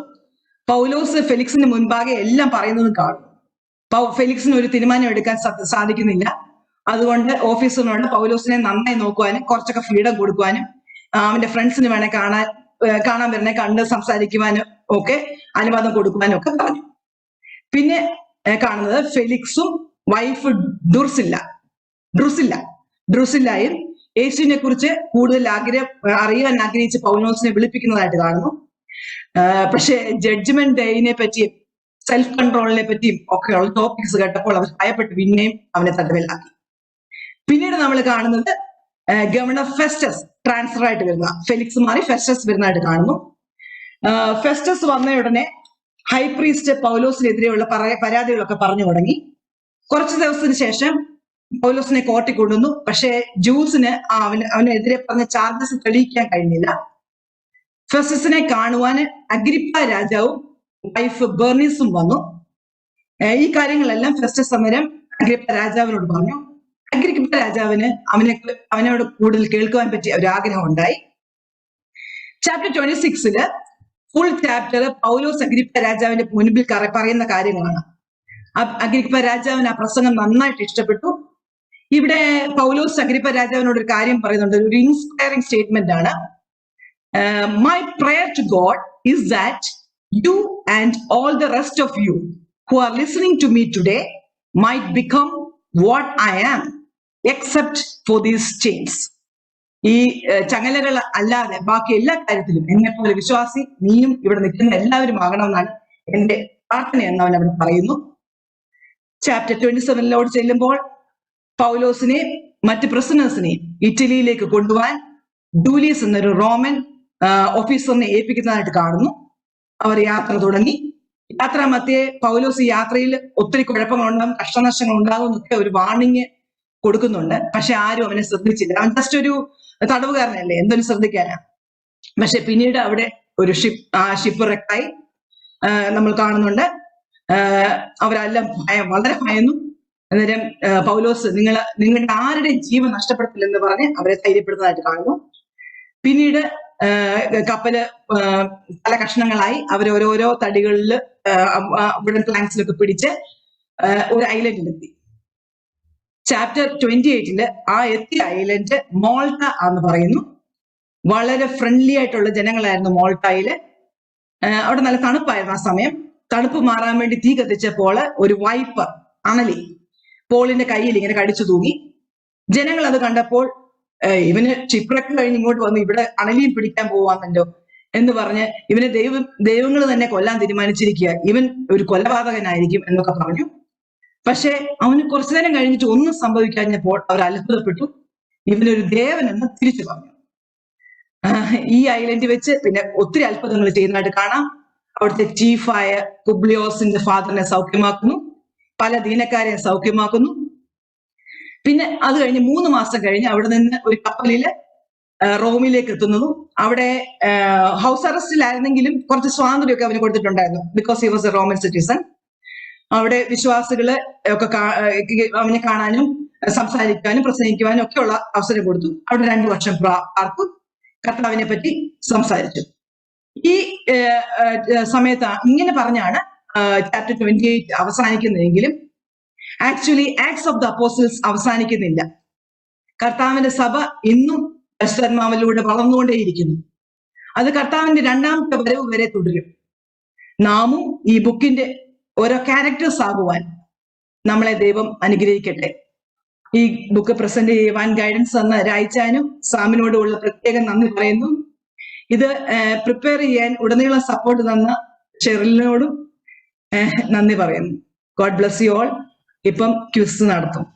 പൗലോസ് ഫെലിക്സിന് മുൻപാകെ എല്ലാം പറയുന്നതും കാണും. ഫെലിക്സിന് ഒരു തീരുമാനം എടുക്കാൻ സാധിക്കുന്നില്ല. അതുകൊണ്ട് ഓഫീസറിനോട് പൗലോസിനെ നന്നായി നോക്കുവാനും കുറച്ചൊക്കെ ഫ്രീഡം കൊടുക്കുവാനും അവന്റെ ഫ്രണ്ട്സിന് വേണേ കാണാൻ വരുന്നേ കണ്ട് സംസാരിക്കുവാനും ഒക്കെ അനുവാദം കൊടുക്കുവാനും ഒക്കെ പറഞ്ഞു. പിന്നെ കാണുന്നത് ഫെലിക്സും വൈഫ് ഡ്രുസില്ലായും യേശുവിനെ കുറിച്ച് കൂടുതൽ അറിയാൻ ആഗ്രഹിച്ച് പൗലോസിനെ വിളിപ്പിക്കുന്നതായിട്ട് കാണുന്നു. പക്ഷെ ജഡ്ജ്മെന്റ് ഡേയിനെ പറ്റിയും സെൽഫ് കൺട്രോളിനെ പറ്റിയും ഒക്കെയുള്ള ടോപ്പിക്സ് കേട്ടപ്പോൾ അവർ ഭയപ്പെട്ട് പിന്നെയും അവനെ തടവിലാക്കി. പിന്നീട് നമ്മൾ കാണുന്നത് ഗവർണർ ഫെസ്റ്റസ് ട്രാൻസ്ഫർ ആയിട്ട് വരുന്ന, ഫെലിക്സ് മാറി ഫെസ്റ്റസ് വരുന്നതായിട്ട് കാണുന്നു. ഫെസ്റ്റസ് വന്ന ഉടനെ ഹൈ പ്രീസ്റ്റ് പൗലോസിനെതിരെയുള്ള പരാതികളൊക്കെ പറഞ്ഞു തുടങ്ങി. കുറച്ച് ദിവസത്തിന് ശേഷം പൗലോസിനെ കോർട്ടിൽ കൊണ്ടുവന്നു. പക്ഷേ ജ്യൂസിന് അവനെതിരെ പറഞ്ഞ ചാർജസ് തെളിയിക്കാൻ കഴിഞ്ഞില്ല. ഫെസ്റ്റസിനെ കാണുവാന് അഗ്രിപ്പ രാജാവും വൈഫ് ബെർണീസും വന്നു. ഈ കാര്യങ്ങളെല്ലാം ഫെസ്റ്റസ് അന്നേരം അഗ്രിപ്പ രാജാവിനോട് പറഞ്ഞു. അഗ്രിപ്പ രാജാവിന് അവനോട് കൂടുതൽ കേൾക്കുവാൻ പറ്റിയ ഒരു ആഗ്രഹം ഉണ്ടായി. ചാപ്റ്റർ 26 ഫുൾ ചാപ്റ്റർ പൗലോസ് അഗ്രിപ്പ രാജാവിന്റെ മുൻപിൽ പറയുന്ന കാര്യങ്ങളാണ്. അഗ്രിപ്പ രാജാവിന് ആ പ്രസംഗം നന്നായിട്ട് ഇഷ്ടപ്പെട്ടു. ഇവിടെ പൗലോസ് അഗ്രിപ്പ രാജാവിനോട് ഒരു കാര്യം പറയുന്നുണ്ട്, ഒരു ഇൻസ്പയറിംഗ് സ്റ്റേറ്റ്മെന്റ് ആണ്. My prayer to God is that you and all the rest of you who are listening to me today might become what I am except for these chains. ഈ ചങ്ങലകൾ അല്ലാതെ ബാക്കി എല്ലാ കാര്യത്തിലും എന്നെ പോലെ വിശ്വാസി നീയും ഇവിടെ നിൽക്കുന്ന എല്ലാവരും ആകണമെന്നാണ് എന്റെ പ്രാർത്ഥനയെന്ന് അവൻ അവിടെ പറയുന്നു. ചാപ്റ്റർ 27 ചെല്ലുമ്പോൾ പൗലോസിനെയും മറ്റ് പ്രിസണേഴ്സിനെയും ഇറ്റലിയിലേക്ക് കൊണ്ടുപോകാൻ ഡൂലിയസ് എന്നൊരു റോമൻ ഓഫീസറിനെ ഏൽപ്പിക്കുന്നതായിട്ട് കാണുന്നു. അവർ യാത്ര തുടങ്ങി. യാത്രാ മധ്യേ പൗലോസ് യാത്രയിൽ ഒത്തിരി കുഴപ്പങ്ങളുണ്ടാകും, കഷ്ടനഷ്ടങ്ങൾ ഉണ്ടാകും എന്നൊക്കെ ഒരു വാർണിംഗ് കൊടുക്കുന്നുണ്ട്. പക്ഷെ ആരും അവനെ ശ്രദ്ധിച്ചില്ല. അവൻ ജസ്റ്റ് ഒരു തടവുകാരനല്ലേ, എന്തൊരു ശ്രദ്ധിക്കാനാ. പക്ഷെ പിന്നീട് അവിടെ ഒരു ഷിപ്പ് റെക്കായി നമ്മൾ കാണുന്നുണ്ട്. അവരെല്ലാം വളരെ ഭയന്നു. അന്നേരം പൗലോസ് നിങ്ങളുടെ ആരുടെയും ജീവൻ നഷ്ടപ്പെടുത്തില്ലെന്ന് പറഞ്ഞ് അവരെ ധൈര്യപ്പെടുന്നതായിട്ട് കാണുന്നു. പിന്നീട് കപ്പല് പല കഷ്ണങ്ങളായി അവരോരോരോ തടികളിൽ വുഡൻ പ്ലാങ്ക്സിലൊക്കെ പിടിച്ച് ഒരു ഐലൻഡിലെത്തി. ചാപ്റ്റർ 28 ആ എത്തിയ ഐലൻഡ് മോൾട്ട എന്ന് പറയുന്നു. വളരെ ഫ്രണ്ട്ലി ആയിട്ടുള്ള ജനങ്ങളായിരുന്നു മോൾട്ടയില്. അവിടെ നല്ല തണുപ്പായിരുന്നു ആ സമയം. തണുപ്പ് മാറാൻ വേണ്ടി തീ കത്തിച്ചപ്പോൾ ഒരു വൈപ്പർ അണലി പോളിന്റെ കയ്യിൽ ഇങ്ങനെ കടിച്ചു തൂങ്ങി. ജനങ്ങൾ അത് കണ്ടപ്പോൾ ഇവന് ഷിപ്രക്ക് കഴിഞ്ഞ് ഇങ്ങോട്ട് വന്ന് ഇവിടെ അണലിയും പിടിക്കാൻ പോവാന്നല്ലോ എന്ന് പറഞ്ഞ് ഇവനെ ദൈവങ്ങൾ തന്നെ കൊല്ലാൻ തീരുമാനിച്ചിരിക്കുക, ഇവൻ ഒരു കൊലപാതകനായിരിക്കും എന്നൊക്കെ പറഞ്ഞു. പക്ഷെ അവന് കുറച്ചു നേരം കഴിഞ്ഞിട്ട് ഒന്നും സംഭവിക്കാഞ്ഞപ്പോൾ അവർ അത്ഭുതപ്പെട്ടു. ഇവനൊരു ദേവൻ എന്ന് തിരിച്ചു പറഞ്ഞു. ഈ ഐലൻഡ് വെച്ച് പിന്നെ ഒത്തിരി അത്ഭുതങ്ങൾ ചെയ്യുന്നതായിട്ട് കാണാം. അവിടുത്തെ ചീഫായ പുബ്ലിയോസിന്റെ ഫാദറിനെ സൗഖ്യമാക്കുന്നു, പല ദീനക്കാരെ സൗഖ്യമാക്കുന്നു. പിന്നെ അത് കഴിഞ്ഞ് 3 മാസം കഴിഞ്ഞ് അവിടെ നിന്ന് ഒരു കപ്പലില് റോമിലേക്ക് എത്തുന്നതും അവിടെ ഹൗസ് അറസ്റ്റിലായിരുന്നെങ്കിലും കുറച്ച് സ്വാതന്ത്ര്യമൊക്കെ അവന് കൊടുത്തിട്ടുണ്ടായിരുന്നു, because he was A Roman citizen. അവിടെ വിശ്വാസികള് ഒക്കെ അവനെ കാണാനും സംസാരിക്കാനും പ്രസംഗിക്കുവാനും ഒക്കെ ഉള്ള അവസരം കൊടുത്തു. അവിടെ 2 വർഷം പാർത്തു, കർത്താവിനെ പറ്റി സംസാരിച്ചു. ഈ സമയത്ത് ഇങ്ങനെ പറഞ്ഞാണ് ചാപ്റ്റർ 28 അവസാനിക്കുന്നതെങ്കിലും actually acts of the apostles അവസാനിക്കുന്നില്ല. കർത്താവിന്റെ സഭ ഇന്നും പരിശുദ്ധാത്മാവിലൂടെ വളർന്നുകൊണ്ടേയിരിക്കുന്നു. അത് കർത്താവിന്റെ 2ാമത്തെ വരവ് വരെ തുടരും. നാമും ഈ ബുക്കിന്റെ ഓരോ ക്യാരക്ടേഴ്സ് ആകുവാൻ നമ്മളെ ദൈവം അനുഗ്രഹിക്കട്ടെ. ഈ ബുക്ക് പ്രസന്റ് ചെയ്യുവാൻ ഗൈഡൻസ് തന്ന രായിച്ചാനും സാമിനോടുമുള്ള പ്രത്യേകം നന്ദി പറയുന്നു. ഇത് പ്രിപ്പയർ ചെയ്യാൻ ഉടനീളം സപ്പോർട്ട് തന്ന ഷെറിലിനോടും നന്ദി പറയുന്നു. God bless you all. ഇപ്പം ക്വിസ് നടത്തും.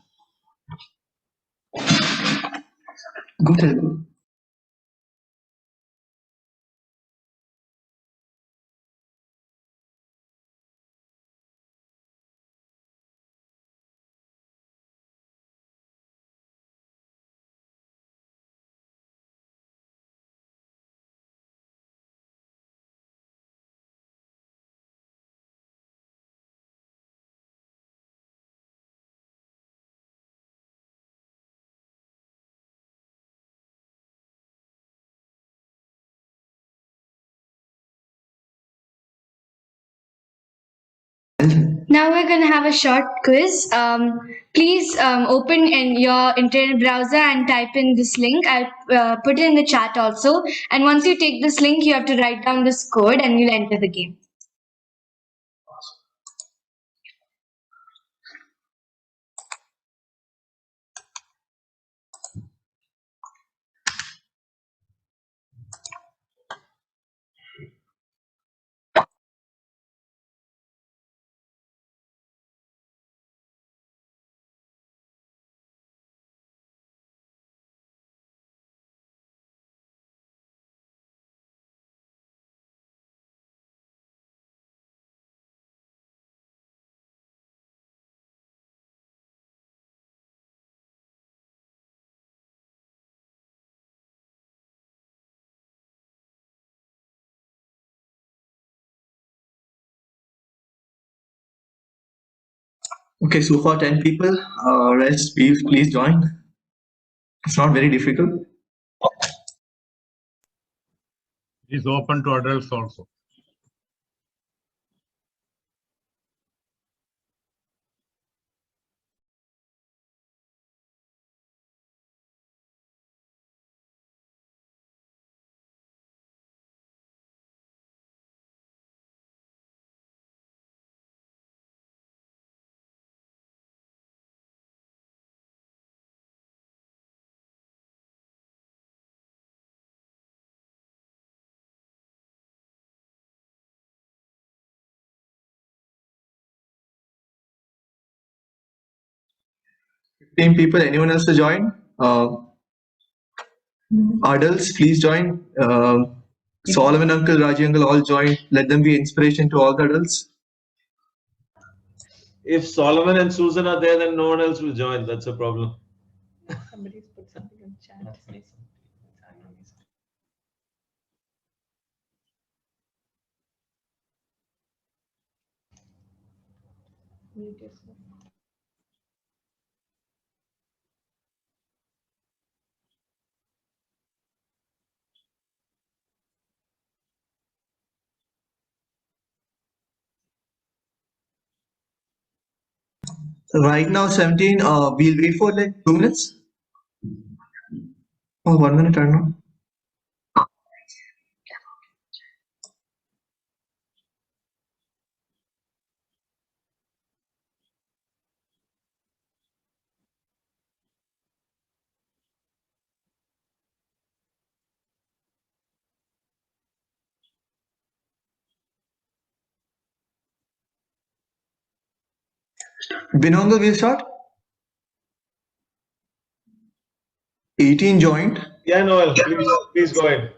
Now we're going to have a short quiz. Please open in your internet browser and type in this link. I'll put it in the chat also. And once you take this link, you have to write down this code and you'll enter the game. Okay, so far 10 people. Rest, please join. It's not very difficult. It is open to adults also. Team people, anyone else to join? Adults, please join. Solomon uncle, Raji uncle, all join. Let them be inspiration to all the adults. If Solomon and Susan are there, then no one else will join. That's a problem. Somebody's put something in chat. Mute yourself. Right now, 17. We'll wait for like 2 minutes. Oh, 1 minute, I don't know. Binonga, we'll start. 18 joined. Yeah, Noel, please go ahead.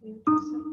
Mute yourself.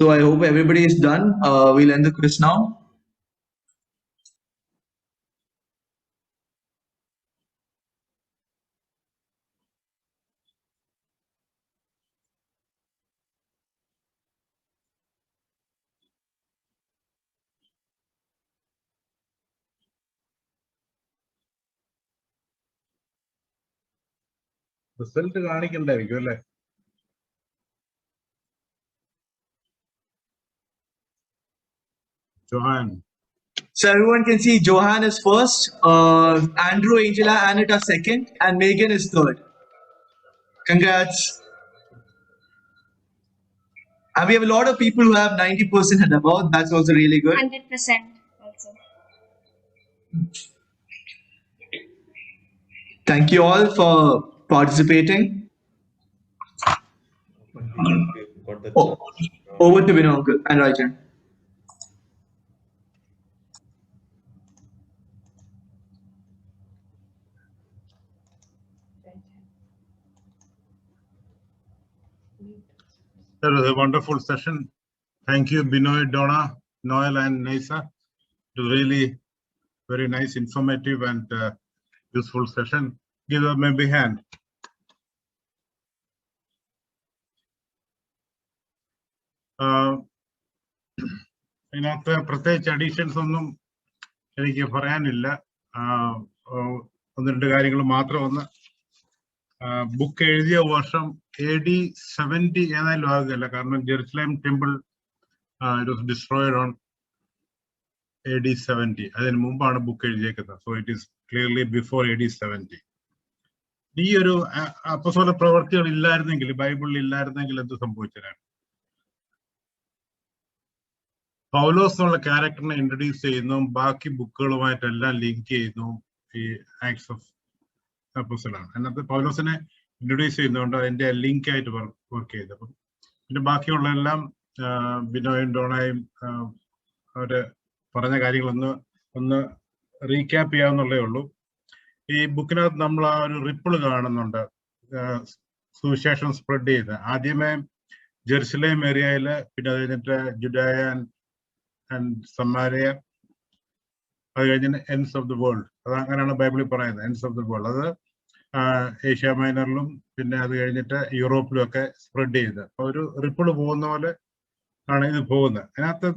So I hope everybody is done. We'll end the quiz now. Result കാണിക്കണ്ടായിരിക്കും അല്ലേ? Johan. So everyone can see Johan is first, Andrew, Angela, Annette are second, and Megan is third. Congrats. And we have a lot of people who have 90% and above. That's also really good. 100% also. Thank you all for participating. Got the Oh, over to Vinod uncle and Rajan. That was a wonderful session. Thank you, Binoy, Donna, Noel, and Nisa. It was really very nice, informative, and useful session. Give them a big hand. ഇതിനകത്ത് പ്രത്യേകിച്ച് additions ഒന്നും എനിക്ക് പറയാനില്ല. ഒന്ന് രണ്ട് കാര്യങ്ങൾ മാത്രം. ഒന്ന്, ബുക്ക് എഴുതിയ വർഷം AD 70 ഏതായാലും ആകുകയല്ല, കാരണം Jerusalem temple it was destroyed on AD 70. അതിന് മുമ്പാണ് ബുക്ക് എഴുതിയേക്കുന്നത്. So it is clearly before AD 70. ഈ ഒരു അപ്പസ്തോല പ്രവർത്തികൾ ഇല്ലായിരുന്നെങ്കിൽ, ബൈബിളിൽ ഇല്ലായിരുന്നെങ്കിൽ എന്ത് സംഭവിച്ചതാണ്? പൗലോസ് എന്നുള്ള ക്യാരക്ടറിനെ ഇൻട്രൊഡ്യൂസ് ചെയ്യുന്നു, ബാക്കി ബുക്കുകളുമായിട്ടെല്ലാം ലിങ്ക് ചെയ്യുന്നു ഈ ആക്ട്സ് ഓഫ് അപ്പോസ്തലനാണ്. അതിനകത്ത് പൗലോസിനെ ഇൻട്രൊഡ്യൂസ് ചെയ്യുന്നതുകൊണ്ട് അതിന്റെ ലിങ്ക് ആയിട്ട് വർക്ക് ചെയ്തു. അപ്പം പിന്നെ ബാക്കിയുള്ള എല്ലാം ബിനോയും ഡോണയും അവര് പറഞ്ഞ കാര്യങ്ങളൊന്ന് റീക്യാപ്പ് ചെയ്യാവുന്നുള്ളേ ഉള്ളൂ. ഈ ബുക്കിനകത്ത് നമ്മൾ ആ ഒരു റിപ്പിൾ കാണുന്നുണ്ട്, സുവിശേഷം സ്പ്രെഡ് ചെയ്ത്. ആദ്യമേ ജെറുസലേം ഏരിയയില്, പിന്നെ അത് കഴിഞ്ഞിട്ട് ജുഡായ ആൻഡ് സമാരിയ, അത് കഴിഞ്ഞിട്ട് എൻഡ്സ് ഓഫ് ദി വേൾഡ്. അത് അങ്ങനെയാണ് ബൈബിളിൽ പറയുന്നത്, എൻഡ്സ് ഓഫ് ദി വേൾഡ്. അത് ഏഷ്യ മൈനറിലും പിന്നെ അത് കഴിഞ്ഞിട്ട് യൂറോപ്പിലും ഒക്കെ സ്പ്രെഡ് ചെയ്ത് ഒരു റിപ്പിൾ പോകുന്ന പോലെ ആണ് ഇത് പോകുന്നത്. അതിനകത്ത്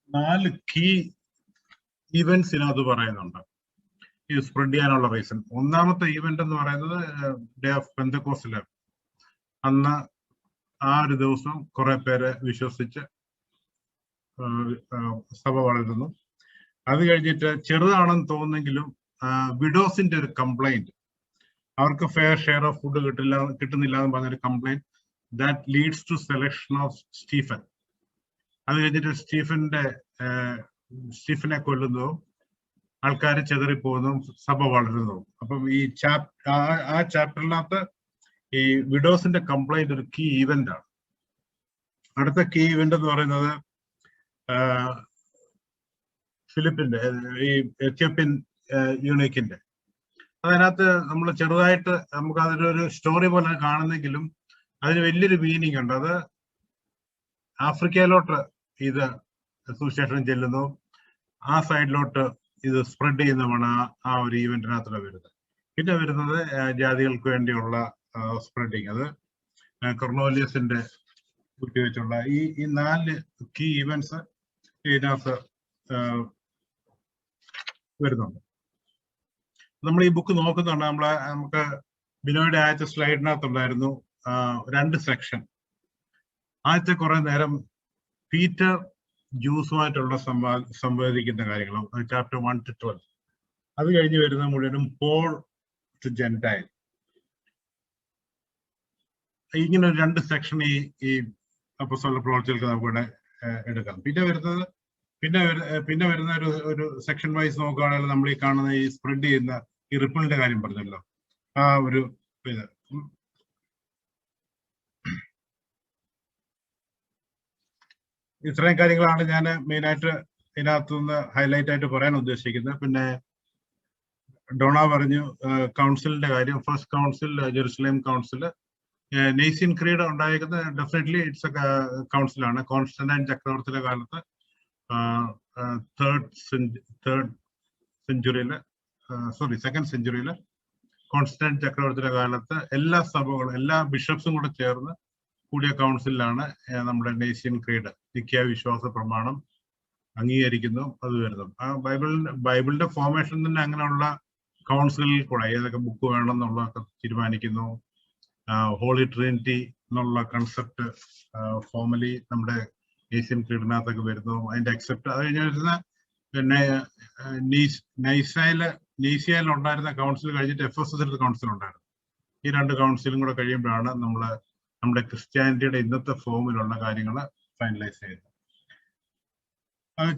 4 കീ ഈവെന്റ്സ് ഇതിനകത്ത് പറയുന്നുണ്ട് ഇത് സ്പ്രെഡ് ചെയ്യാനുള്ള റീസൺ. ഒന്നാമത്തെ ഈവന്റ് എന്ന് പറയുന്നത് ഡേ ഓഫ് പെന്തക്കോസ്റ്റില്. അന്ന് ആ ഒരു ദിവസം കുറെ പേര് വിശ്വസിച്ച് സഭ വളരുന്നു. അത് കഴിഞ്ഞിട്ട് ചെറുതാണെന്ന് തോന്നുന്നെങ്കിലും വിഡോസിന്റെ ഒരു കംപ്ലൈന്റ്, അവർക്ക് ഫെയർ ഷെയർ ഓഫ് ഫുഡ് കിട്ടുന്നില്ല എന്ന് പറഞ്ഞൊരു complaint, that leads to selection of Stephen. അത് കഴിഞ്ഞിട്ട് സ്റ്റീഫനെ കൊല്ലുന്നതും ആൾക്കാർ ചെതറിപ്പോകുന്നതും സഭ വളരുന്നതും. അപ്പം ഈ ആ ചാപ്റ്ററിനകത്ത് ഈ വിഡോസിന്റെ കംപ്ലൈന്റ് ഒരു കീ ഈവന്റ് ആണ്. അടുത്ത കീ ഈവന്റ് എന്ന് പറയുന്നത് ഫിലിപ്പിന്റെ, ഈ എത്യോപ്യൻ യൂണിക്കിന്റെ. അതിനകത്ത് നമ്മൾ ചെറുതായിട്ട് നമുക്ക് അതിലൊരു സ്റ്റോറി പോലെ കാണുന്നെങ്കിലും അതിന് വലിയൊരു മീനിങ് ഉണ്ട്. അത് ആഫ്രിക്കയിലോട്ട് ഇത് സുവിശേഷം ചെല്ലുന്നു, ആ സൈഡിലോട്ട് ഇത് സ്പ്രെഡ് ചെയ്യുന്നതാണ് ആ ഒരു ഈവന്റിനകത്തുള്ള വരുന്നത്. പിന്നെ വരുന്നത് ജാതികൾക്ക് വേണ്ടിയുള്ള സ്പ്രെഡിങ്, അത് കൊർണോലിയസിന്റെ കുത്തിവെച്ചുള്ള ഈ 4 കീ ഈവന്റ്സ് ഇതിനകത്ത് വരുന്നുണ്ട്. നമ്മൾ ഈ ബുക്ക് നോക്കുന്നുണ്ട്. നമുക്ക് ബിനോയുടെ ആദ്യത്തെ സ്ലൈഡിനകത്തുണ്ടായിരുന്നു 2 സെക്ഷൻ. ആദ്യത്തെ കുറെ നേരം പീറ്റർ ജ്യൂസുമായിട്ടുള്ള സംവാദിക്കുന്ന കാര്യങ്ങളും, ചാപ്റ്റർ 1 to 12. അത് കഴിഞ്ഞ് വരുന്ന മുഴുവനും പോൾ ടു ജെന്റൈൽ. ഇങ്ങനെ 2 സെക്ഷൻ ഈ അപ്പോസ്തല പ്രവർത്തികൾക്ക് നമുക്കിവിടെ എടുക്കാം. പിന്നെ വരുന്ന ഒരു സെക്ഷൻ വൈസ് നോക്കുകയാണെങ്കിൽ നമ്മൾ ഈ കാണുന്ന ഈ സ്പ്രെഡ് ചെയ്യുന്ന ഈ റിപ്പിളിന്റെ കാര്യം പറഞ്ഞല്ലോ, ആ ഒരു ഇത്. ഇത്രയും കാര്യങ്ങളാണ് ഞാൻ മെയിനായിട്ട് ഇതിനകത്തുനിന്ന് ഹൈലൈറ്റ് ആയിട്ട് പറയാൻ ഉദ്ദേശിക്കുന്നത്. പിന്നെ ഡോണ പറഞ്ഞു കൗൺസിലിന്റെ കാര്യം. First council, Jerusalem council, Nicene creed ഉണ്ടായിരിക്കുന്നത് ഡെഫിനറ്റ്ലി ഇറ്റ്സ് എ കൗൺസിലാണ്. കോൺസ്റ്റന്റൈൻ ചക്രവർത്തിയുടെ കാലത്ത് സെക്കൻഡ് സെഞ്ചുറിയില് കോൺസ്റ്റന്റൈൻ ചക്രവർത്തിയുടെ കാലത്ത് എല്ലാ സഭകളും എല്ലാ ബിഷപ്സും കൂടെ ചേർന്ന് കൂടിയ കൗൺസിലാണ് നമ്മുടെ നെയ്സിയൻ ക്രീഡ്, നിക്കിയ വിശ്വാസ പ്രമാണം അംഗീകരിക്കുന്നു. അത് വരുന്നു ആ ബൈബിളിന്റെ ഫോർമേഷൻ തന്നെ അങ്ങനെയുള്ള കൗൺസിലിൽ കൂടെ ഏതൊക്കെ ബുക്ക് വേണം എന്നുള്ളതൊക്കെ തീരുമാനിക്കുന്നു. ഹോളി ട്രിനിറ്റി എന്നുള്ള കൺസെപ്റ്റ് ഫോർമലി നമ്മുടെ ഏഷ്യൻ ക്രീഡിനകത്തൊക്കെ വരുന്നു. അതിന്റെ അക്സെപ്റ്റ് അത് കഴിഞ്ഞ വരുന്ന പിന്നെ നീസിയയിൽ ഉണ്ടായിരുന്ന കൗൺസിൽ കഴിഞ്ഞിട്ട് എഫെസസിൽ കൗൺസിൽ ഉണ്ടായിരുന്നു. ഈ രണ്ട് കൗൺസിലും കൂടെ കഴിയുമ്പോഴാണ് നമ്മുടെ ക്രിസ്ത്യാനിറ്റിയുടെ ഇന്നത്തെ ഫോമിലുള്ള കാര്യങ്ങൾ ഫൈനലൈസ് ചെയ്യുന്നത്.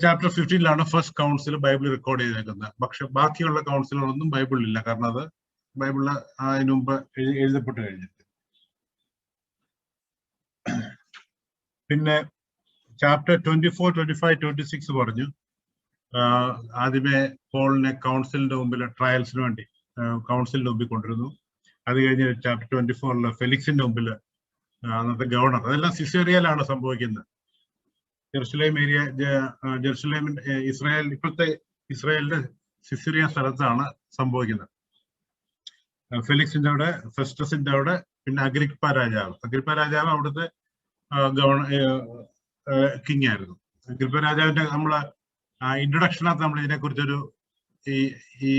Chapter 15 first council Bible record ചെയ്തേക്കുന്നത്. പക്ഷെ ബാക്കിയുള്ള കൗൺസിലുകളൊന്നും ബൈബിളിലില്ല, കാരണം അത് ബൈബിളിൽ അതിനു മുമ്പ് എഴുതപ്പെട്ട് കഴിഞ്ഞിട്ട്. പിന്നെ ചാപ്റ്റർ 24, 25, 26 പറഞ്ഞു. ആദ്യമേ പോളിനെ കൗൺസിലിന്റെ മുമ്പിൽ ട്രയൽസിന് വേണ്ടി കൗൺസിലിന്റെ മുമ്പിൽ കൊണ്ടിരുന്നു. അത് കഴിഞ്ഞ് ചാപ്റ്റർ 24 ഫെലിക്സിന്റെ മുമ്പിൽ അന്നത്തെ ഗവർണർ. അതെല്ലാം സിസേറിയയിലാണ് സംഭവിക്കുന്നത്. ഇസ്രായേൽ ഇപ്പോഴത്തെ ഇസ്രായേലിന്റെ സിസേറിയ സ്ഥലത്താണ് സംഭവിക്കുന്നത്. ഫെലിക്സിന്റെ അവിടെ, ഫെസ്റ്റസിന്റെ അവിടെ, പിന്നെ അഗ്രിപ്പ രാജാവ് അവിടുത്തെ കിങ് ആയിരുന്നു. അഗ്രിപ്പ രാജാവിന്റെ നമ്മള് ഇൻട്രൊഡക്ഷനകത്ത് നമ്മൾ ഇതിനെക്കുറിച്ചൊരു ഈ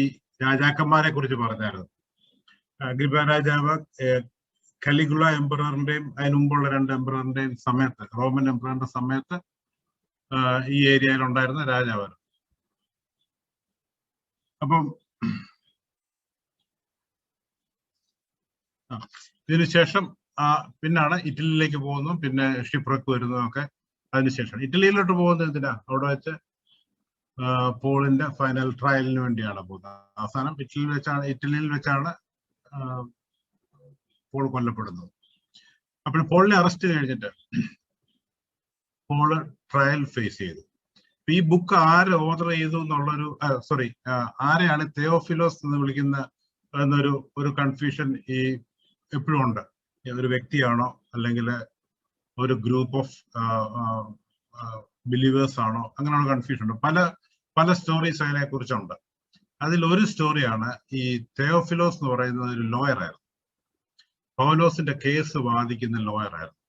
രാജാക്കന്മാരെ കുറിച്ച് പറഞ്ഞായിരുന്നു. അഗ്രിപ്പ രാജാവ് കലിഗുള എംപററിന്റെയും അതിന് മുമ്പുള്ള 2 എംപററിന്റെയും സമയത്ത്, റോമൻ എംപററിന്റെ സമയത്ത് ഈ ഏരിയയിൽ ഉണ്ടായിരുന്ന രാജാവാണ്. അപ്പം ഇതിനുശേഷം പിന്നാണ് ഇറ്റലിയിലേക്ക് പോകുന്നു, പിന്നെ ഷിപ്രക്ക് വരുന്നതൊക്കെ അതിനുശേഷം. ഇറ്റലിയിലോട്ട് പോകുന്നത് എന്തിനാ? അവിടെ വെച്ച് പോളിന്റെ ഫൈനൽ ട്രയലിന് വേണ്ടിയാണ് പോകുന്നത്. അവസാനം ഇറ്റലിയിൽ വെച്ചാണ് പോൾ കൊല്ലപ്പെടുന്നത്. അപ്പോൾ പോളിനെ അറസ്റ്റ് കഴിഞ്ഞിട്ട് പോള് ട്രയൽ ഫേസ് ചെയ്തു. ഈ ബുക്ക് ആര് ഓർഡർ ചെയ്തു എന്നുള്ളൊരു ആരെയാണ് തെയോഫിലോസ് എന്ന് വിളിക്കുന്ന എന്നൊരു കൺഫ്യൂഷൻ ഈ എപ്പോഴും ഉണ്ട്. ഒരു വ്യക്തിയാണോ അല്ലെങ്കിൽ ഒരു ഗ്രൂപ്പ് ഓഫ് ബിലീവേഴ്സ് ആണോ, അങ്ങനെയുള്ള കൺഫ്യൂഷൻ ഉണ്ട്. പല സ്റ്റോറീസ് അതിനെ കുറിച്ചുണ്ട്. അതിൽ ഒരു സ്റ്റോറിയാണ് ഈ തെയോഫിലോസ് എന്ന് പറയുന്നത് ഒരു ലോയർ ആയിരുന്നു. പൗലോസിന്റെ കേസ് വാദിക്കുന്ന ലോയർ ആയിരുന്നു.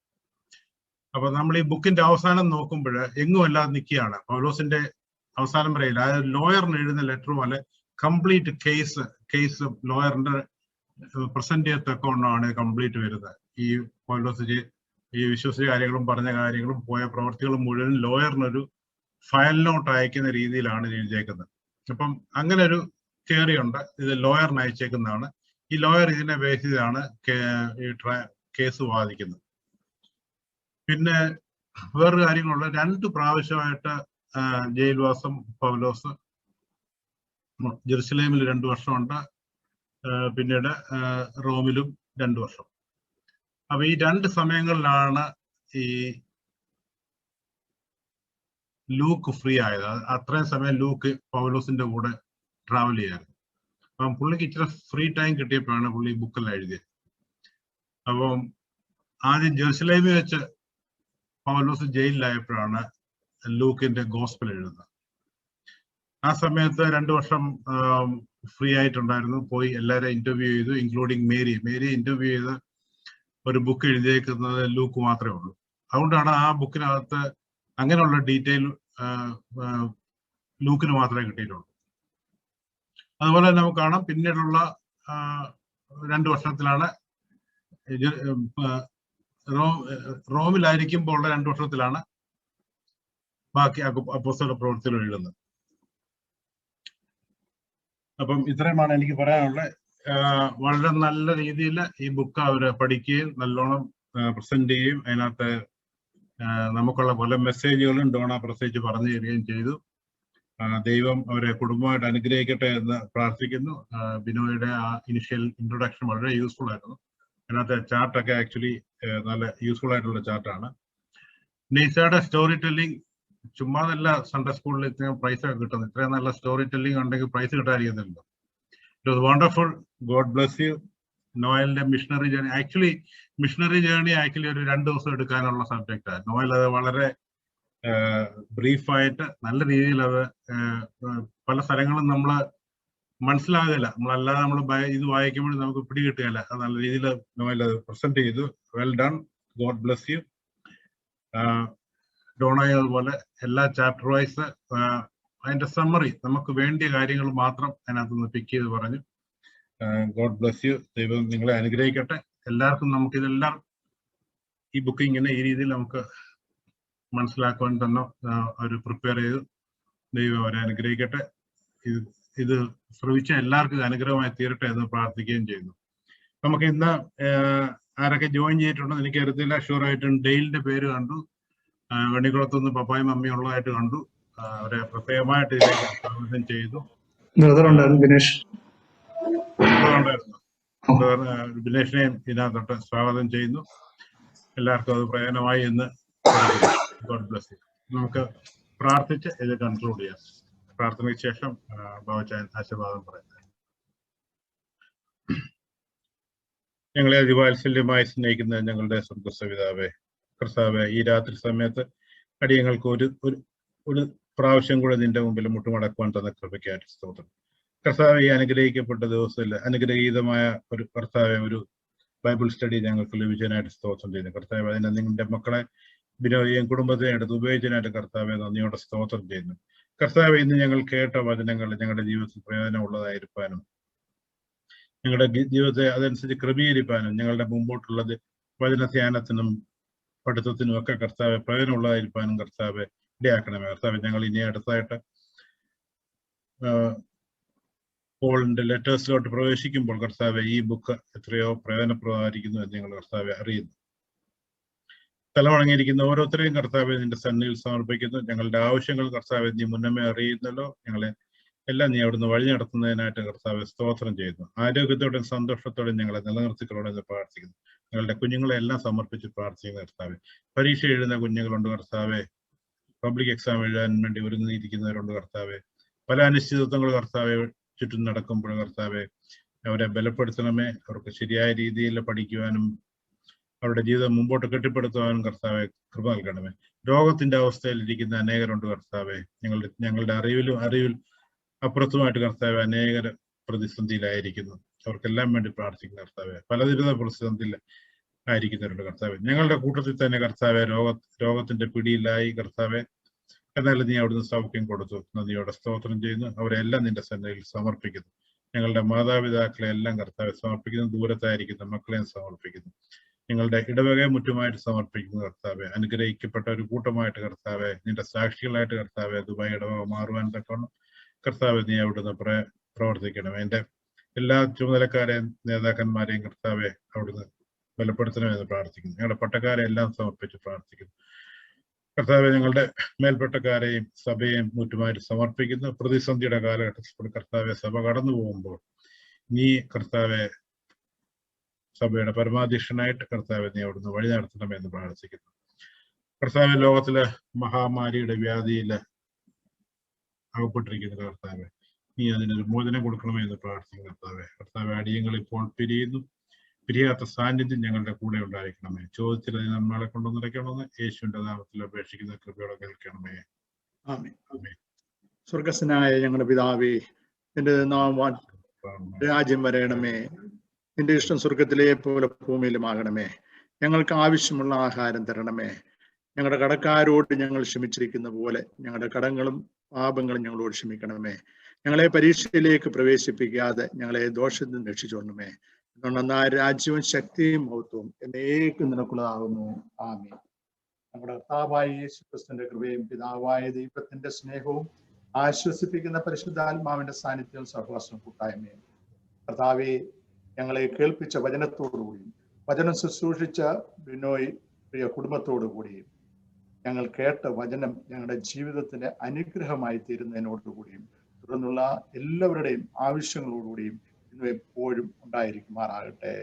അപ്പൊ നമ്മൾ ഈ ബുക്കിന്റെ അവസാനം നോക്കുമ്പോൾ എങ്ങും അല്ലാതെ നിൽക്കുകയാണ്. പൗലോസിന്റെ അവസാനം പറയില്ല, അതായത് ലോയറിന് എഴുതുന്ന ലെറ്റർ പോലെ കംപ്ലീറ്റ് കേസ് ലോയറിന്റെ പ്രസന്റ് ചെയ്യത്തക്കൊണ്ടാണ് കംപ്ലീറ്റ് വരുന്നത്. ഈ പൗലോസ് ഈ വിശ്വസിച്ച കാര്യങ്ങളും പറഞ്ഞ കാര്യങ്ങളും പോയ പ്രവർത്തികളും മുഴുവൻ ലോയറിനൊരു ഫയൽ നോട്ട് അയക്കുന്ന രീതിയിലാണ് എഴുതിയേക്കുന്നത്. അപ്പം അങ്ങനെ ഒരു തിയറി ഉണ്ട്, ഇത് ലോയറിന് അയച്ചേക്കുന്നതാണ്. ഈ ലോയർ ഇതിനെ ബേസ് ചെയ്താണ് ഈ കേസ് വാദിക്കുന്നത്. പിന്നെ വേറൊരു കാര്യങ്ങളുള്ള 2 പ്രാവശ്യമായിട്ട് ജയിൽവാസം പൗലോസ്. ജെറുസലേമിൽ 2 വർഷമുണ്ട്, പിന്നീട് റോമിലും 2 വർഷം. അപ്പൊ ഈ 2 സമയങ്ങളിലാണ് ഈ ലൂക്ക് ഫ്രീ ആയത്. അത്രയും സമയം ലൂക്ക് പൗലോസിന്റെ കൂടെ ട്രാവൽ ചെയ്യാറ്. അപ്പം പുള്ളിക്ക് ഇച്ചിരി ഫ്രീ ടൈം കിട്ടിയപ്പോഴാണ് പുള്ളി ബുക്കെല്ലാം എഴുതിയത്. അപ്പം ആദ്യം ജെറുസലേമിൽ വെച്ച് പൗലോസ് ജയിലിലായപ്പോഴാണ് ലൂക്കിന്റെ ഗോസ്പൽ എഴുതുന്നത്. ആ സമയത്ത് 2 വർഷം ഫ്രീ ആയിട്ടുണ്ടായിരുന്നു. പോയി എല്ലാവരെയും ഇന്റർവ്യൂ ചെയ്തു, ഇൻക്ലൂഡിങ് മേരി ഇന്റർവ്യൂ ചെയ്ത് ഒരു ബുക്ക് എഴുതിയേക്കുന്നത് ലൂക്ക് മാത്രമേ ഉള്ളൂ. അതുകൊണ്ടാണ് ആ ബുക്കിനകത്ത് അങ്ങനെയുള്ള ഡീറ്റെയിൽ ലൂക്കിന് മാത്രമേ കിട്ടിയിട്ടുള്ളൂ. അതുപോലെ നമുക്ക് കാണാം പിന്നീടുള്ള 2 വർഷത്തിലാണ് റോമിലായിരിക്കുമ്പോൾ ഉള്ള 2 വർഷത്തിലാണ് ബാക്കി അപ്പോസ്തല പ്രവൃത്തികൾ എഴുതുന്നത്. അപ്പം ഇത്രയുമാണ് എനിക്ക് പറയാനുള്ളത്. വളരെ നല്ല രീതിയിൽ ഈ ബുക്ക് അവര് പഠിക്കുകയും നല്ലോണം പ്രസന്റ് ചെയ്യുകയും അതിനകത്ത് നമുക്കുള്ള പല മെസ്സേജുകളും ഡോണ പ്രത്യേകിച്ച് പറഞ്ഞു തരികയും ചെയ്തു. ദൈവം അവരെ കുടുംബമായിട്ട് അനുഗ്രഹിക്കട്ടെ എന്ന് പ്രാർത്ഥിക്കുന്നു. ബിനോയുടെ ആ ഇനിഷ്യൽ ഇൻട്രൊഡക്ഷൻ വളരെ യൂസ്ഫുൾ ആയിരുന്നു. അതിനകത്തെ ചാർട്ടൊക്കെ ആക്ച്വലി നല്ല യൂസ്ഫുൾ ആയിട്ടുള്ള ചാർട്ടാണ്. നെയ്സയുടെ സ്റ്റോറി ടെല്ലിംഗ് ചുമ്മാതല്ല സൺഡേ സ്കൂളിൽ ഇത്രയും പ്രൈസ് ഒക്കെ കിട്ടുന്നത്. ഇത്രയും നല്ല സ്റ്റോറി ടെല്ലിംഗ് ഉണ്ടെങ്കിൽ പ്രൈസ് കിട്ടാതിരിക്കുന്നില്ല. It was wonderful. God bless you. നോയലിന്റെ മിഷണറി ജേണി ആക്ച്വലി ഒരു 2 ദിവസം എടുക്കാനുള്ള സബ്ജക്റ്റാണ്. നോയൽ അത് വളരെ ബ്രീഫായിട്ട് നല്ല രീതിയിൽ അത് പല സ്ഥലങ്ങളും നമ്മൾ മനസ്സിലാകില്ല. നമ്മളല്ലാതെ ഇത് വായിക്കുമ്പോൾ നമുക്ക് പിടികിട്ടുകയില്ല. അത് നല്ല രീതിയിൽ നോയൽ അത് പ്രസന്റ് ചെയ്തു. Well done, God bless you. ഡോണായി അതുപോലെ എല്ലാ ചാപ്റ്റർ വൈസ് അതിന്റെ സമ്മറി നമുക്ക് വേണ്ടിയ കാര്യങ്ങൾ മാത്രം അതിനകത്തുനിന്ന് പിക്ക് ചെയ്ത് പറഞ്ഞു. God bless U. ദൈവം നിങ്ങളെ അനുഗ്രഹിക്കട്ടെ. എല്ലാവർക്കും നമുക്കിതെല്ലാം ഈ ബുക്ക് ഇങ്ങനെ ഈ രീതിയിൽ നമുക്ക് മനസ്സിലാക്കുവാൻ തന്നെ ഒരു പ്രിപ്പയർ ചെയ്തു. ദൈവം അവരെ അനുഗ്രഹിക്കട്ടെ. ഇത് ശ്രവിച്ച എല്ലാവർക്കും ഇത് അനുഗ്രഹമായി തീരട്ടെ എന്ന് പ്രാർത്ഥിക്കുകയും ചെയ്യുന്നു. നമുക്ക് ഇന്ന് ആരൊക്കെ ജോയിൻ ചെയ്തിട്ടുണ്ടെന്ന് എനിക്ക് അറിയത്തില്ല. ഷുവറായിട്ടും ഡെയിലിന്റെ പേര് കണ്ടു. വെണ്ണിക്കുളത്തുനിന്ന് പപ്പായും മമ്മിയും ഉള്ളതായിട്ട് കണ്ടു. അവരെ പ്രത്യേകമായിട്ട് ഇതിലേക്ക് സ്വാഗതം ചെയ്തു. ബിനേഷിനെയും ഇതിനകത്തോട്ട് സ്വാഗതം ചെയ്യുന്നു. എല്ലാവർക്കും അത് പ്രയോജനമായി എന്ന് ഗോഡ് ബ്ലെസ് യു. നമുക്ക് പ്രാർത്ഥിച്ച് ഇത് കൺക്ലൂഡ് ചെയ്യാം. പ്രാർത്ഥനയ്ക്ക് ശേഷം ബാബച്ചായൻ ആശീർവാദം പറയാം. ഞങ്ങളെ അതിവാത്സല്യമായി സ്നേഹിക്കുന്ന ഞങ്ങളുടെ സ്വർഗ്ഗസ്ഥപിതാവേ, കർത്താവേ, ഈ രാത്രി സമയത്ത് അടിയങ്ങൾക്ക് ഒരു പ്രാവശ്യം കൂടെ നിന്റെ മുമ്പിൽ മുട്ടുമടക്കുവാൻ തന്ന കൃപയ്ക്കായിട്ട് സ്തോത്രം. കർത്താവെ, ഈ അനുഗ്രഹിക്കപ്പെട്ട ദിവസത്തിൽ അനുഗ്രഹീതമായ ഒരു കർത്താവെ ഒരു ബൈബിൾ സ്റ്റഡി ഞങ്ങൾക്ക് ലഭിച്ചതിനായിട്ട് സ്തോത്രം ചെയ്യുന്നു. കർത്താവെ, അതിനെ നിങ്ങളുടെ മക്കളെ വിനോദിയും കുടുംബത്തെ എടുത്ത് ഉപയോഗിച്ചതിനായിട്ട് കർത്താവെ നന്ദിയോടെ സ്തോത്രം ചെയ്യുന്നു. കർത്താവെ, ഇന്ന് ഞങ്ങൾ കേട്ട വചനങ്ങൾ ഞങ്ങളുടെ ജീവിതത്തിൽ പ്രയോജനമുള്ളതായിരിക്കാനും ഞങ്ങളുടെ ജീവിതത്തെ അതനുസരിച്ച് ക്രമീകരിക്കാനും ഞങ്ങളുടെ മുമ്പോട്ടുള്ളത് വചനധ്യാനത്തിനും പഠിത്തത്തിനും ഒക്കെ കർത്താവെ പ്രയോജനമുള്ളതായിരിക്കാനും കർത്താവെ ഇടയാക്കണമേ. കർത്താവെ, ഞങ്ങൾ ഇനി അടുത്തായിട്ട് പോളിന്റെ ലെറ്റേഴ്സിലോട്ട് പ്രവേശിക്കുമ്പോൾ കർത്താവെ ഈ ബുക്ക് എത്രയോ പ്രയോജനപ്രദമായിരിക്കുന്നു എന്ന് ഞങ്ങൾ കർത്താവെ അറിയുന്നു. തലവണങ്ങിയിരിക്കുന്ന ഓരോരുത്തരെയും കർത്താവെ നിന്റെ സന്നിധിയിൽ സമർപ്പിക്കുന്നു. ഞങ്ങളുടെ ആവശ്യങ്ങൾ കർത്താവെ നീ മുന്നമേ അറിയുന്നല്ലോ. ഞങ്ങളെ എല്ലാം നീ അവിടുന്ന് വഴി നടത്തുന്നതിനായിട്ട് കർത്താവെ സ്തോത്രം ചെയ്യുന്നു. ആരോഗ്യത്തോടെ സന്തോഷത്തോടെ ഞങ്ങളെ നിലനിർത്തിക്കൊള്ളണമെന്ന് പ്രാർത്ഥിക്കുന്നു. ഞങ്ങളുടെ കുഞ്ഞുങ്ങളെ എല്ലാം സമർപ്പിച്ച് പ്രാർത്ഥിക്കുന്ന കർത്താവെ, പരീക്ഷ എഴുതുന്ന കുഞ്ഞുങ്ങളുണ്ട് കർത്താവെ, പബ്ലിക് എക്സാം എഴുതാൻ വേണ്ടി ഒരുങ്ങിയിരിക്കുന്നവരുണ്ട് കർത്താവെ, പല അനിശ്ചിതത്വങ്ങൾ കർത്താവെ ചുറ്റും നടക്കുമ്പോൾ കർത്താവെ അവരെ ബലപ്പെടുത്തണമേ. അവർക്ക് ശരിയായ രീതിയിൽ പഠിക്കുവാനും അവരുടെ ജീവിതം മുമ്പോട്ട് കെട്ടിപ്പടുത്തുവാനും കർത്താവെ കൃപ നൽകണമേ. രോഗത്തിന്റെ അവസ്ഥയിൽ ഇരിക്കുന്ന അനേകരുണ്ട് കർത്താവെ, ഞങ്ങളുടെ അറിവിൽ അപ്പുറത്തുമായിട്ട് കർത്താവെ അനേകർ പ്രതിസന്ധിയിലായിരിക്കുന്നു. അവർക്കെല്ലാം വേണ്ടി പ്രാർത്ഥിക്കുന്ന കർത്താവെ, പലതരം പ്രതിസന്ധിയിൽ ആയിരിക്കുന്നവരുണ്ട് കർത്താവെ. ഞങ്ങളുടെ കൂട്ടത്തിൽ തന്നെ കർത്താവെ രോഗത്തിന്റെ പിടിയിലായി കർത്താവെ, എന്നാലും നീ അവിടുന്ന് സൗഖ്യം കൊടുത്തു. നന്ദിയോടെ സ്തോത്രം ചെയ്യുന്നു. അവരെല്ലാം നിന്റെ സന്നിധിയിൽ സമർപ്പിക്കുന്നു. ഞങ്ങളുടെ മാതാപിതാക്കളെ എല്ലാം കർത്താവെ സമർപ്പിക്കുന്നു. ദൂരത്തായിരിക്കുന്ന മക്കളെയും സമർപ്പിക്കുന്നു. ഞങ്ങളുടെ ഇടവകയെ മുറ്റുമായിട്ട് സമർപ്പിക്കുന്നു കർത്താവെ. അനുഗ്രഹിക്കപ്പെട്ട ഒരു കൂട്ടമായിട്ട് കർത്താവെ, നിന്റെ സാക്ഷികളായിട്ട് കർത്താവെ ദുബായ് ഇടവക മാറുവാൻ തക്കണം കർത്താവെ നീ അവിടുന്ന് പ്രവർത്തിക്കണം. എൻ്റെ എല്ലാ ചുമതലക്കാരെയും നേതാക്കന്മാരെയും കർത്താവെ അവിടുന്ന് ബലപ്പെടുത്തണമെന്ന് പ്രാർത്ഥിക്കുന്നു. ഞങ്ങളുടെ പട്ടക്കാരെ എല്ലാം സമർപ്പിച്ച് പ്രാർത്ഥിക്കുന്നു കർത്താവെ. ഞങ്ങളുടെ മേൽപ്പെട്ടക്കാരെയും സഭയെയും മുറ്റുമായിട്ട് സമർപ്പിക്കുന്നു. പ്രതിസന്ധിയുടെ കാലഘട്ടത്തിൽ കർത്താവെ സഭ കടന്നു പോകുമ്പോൾ നീ കർത്താവെ സഭയുടെ പരമാധ്യക്ഷനായിട്ട് കർത്താവെ നീ അവിടുന്ന് വഴി നടത്തണമെന്ന് പ്രാർത്ഥിക്കുന്നു. കർത്താവെ, ലോകത്തിലെ മഹാമാരിയുടെ വ്യാധിയില് അകപ്പെട്ടിരിക്കുന്ന കർത്താവെ, നീ അതിനൊരു മോചനം കൊടുക്കണമെന്ന് പ്രാർത്ഥിക്കുന്നു കർത്താവെ. കർത്താവെ, അടിയങ്ങൾ ഇപ്പോൾ പിരിയാത്ത സാന്നിധ്യം ഞങ്ങളുടെ കൂടെ ഉണ്ടായിരിക്കണമേ. ചോദ്യത്തിൽ നമ്മളെ കൊണ്ടുവന്നിരിക്കണമെന്ന് യേശുവിന്റെ നാമത്തിൽ അപേക്ഷിക്കുന്ന കൃപയോടെ കേൾക്കണമേ. ആമേൻ. സ്വർഗസ്സനായ ഞങ്ങളുടെ പിതാവേ, നിന്റെ രാജ്യം വരയണമേ. നിന്റെ ഇഷ്ടം സ്വർഗത്തിലെ പോലെ ഭൂമിയിലുമാകണമേ. ഞങ്ങൾക്ക് ആവശ്യമുള്ള ആഹാരം തരണമേ. ഞങ്ങളുടെ കടക്കാരോട് ഞങ്ങൾ ക്ഷമിച്ചിരിക്കുന്ന പോലെ ഞങ്ങളുടെ കടങ്ങളും പാപങ്ങളും ഞങ്ങളോട് ക്ഷമിക്കണമേ. ഞങ്ങളെ പരീക്ഷയിലേക്ക് പ്രവേശിപ്പിക്കാതെ ഞങ്ങളെ ദോഷത്തിൽ നിന്ന് രക്ഷിച്ചോണമേ. എന്നാൽ രാജ്യവും ശക്തിയും മഹത്വവും എന്നേക്കും നിനക്കുള്ളതാകുന്നു. ആമേൻ. നമ്മുടെ കർത്താവായ യേശു ക്രിസ്തുവിന്റെ കൃപയും പിതാവായ ദൈവത്തിന്റെ സ്നേഹവും ആശ്വസിപ്പിക്കുന്ന പരിശുദ്ധാത്മാവിന്റെ സാന്നിധ്യവും സഹവാസവും കൂട്ടായ്മയും കർത്താവെ ഞങ്ങളെ കേൾപ്പിച്ച വചനത്തോടുകൂടിയും വചനം ശുശ്രൂഷിച്ച ബിനോയ് പ്രിയ കുടുംബത്തോടുകൂടിയും ഞങ്ങൾ കേട്ട വചനം ഞങ്ങളുടെ ജീവിതത്തിന്റെ അനുഗ്രഹമായി തീരുന്നതിനോടുകൂടിയും തുടർന്നുള്ള എല്ലാവരുടെയും ആവശ്യങ്ങളോടുകൂടിയും ഇന്നും എപ്പോഴും ഉണ്ടായിരിക്കുമാറാകട്ടെ.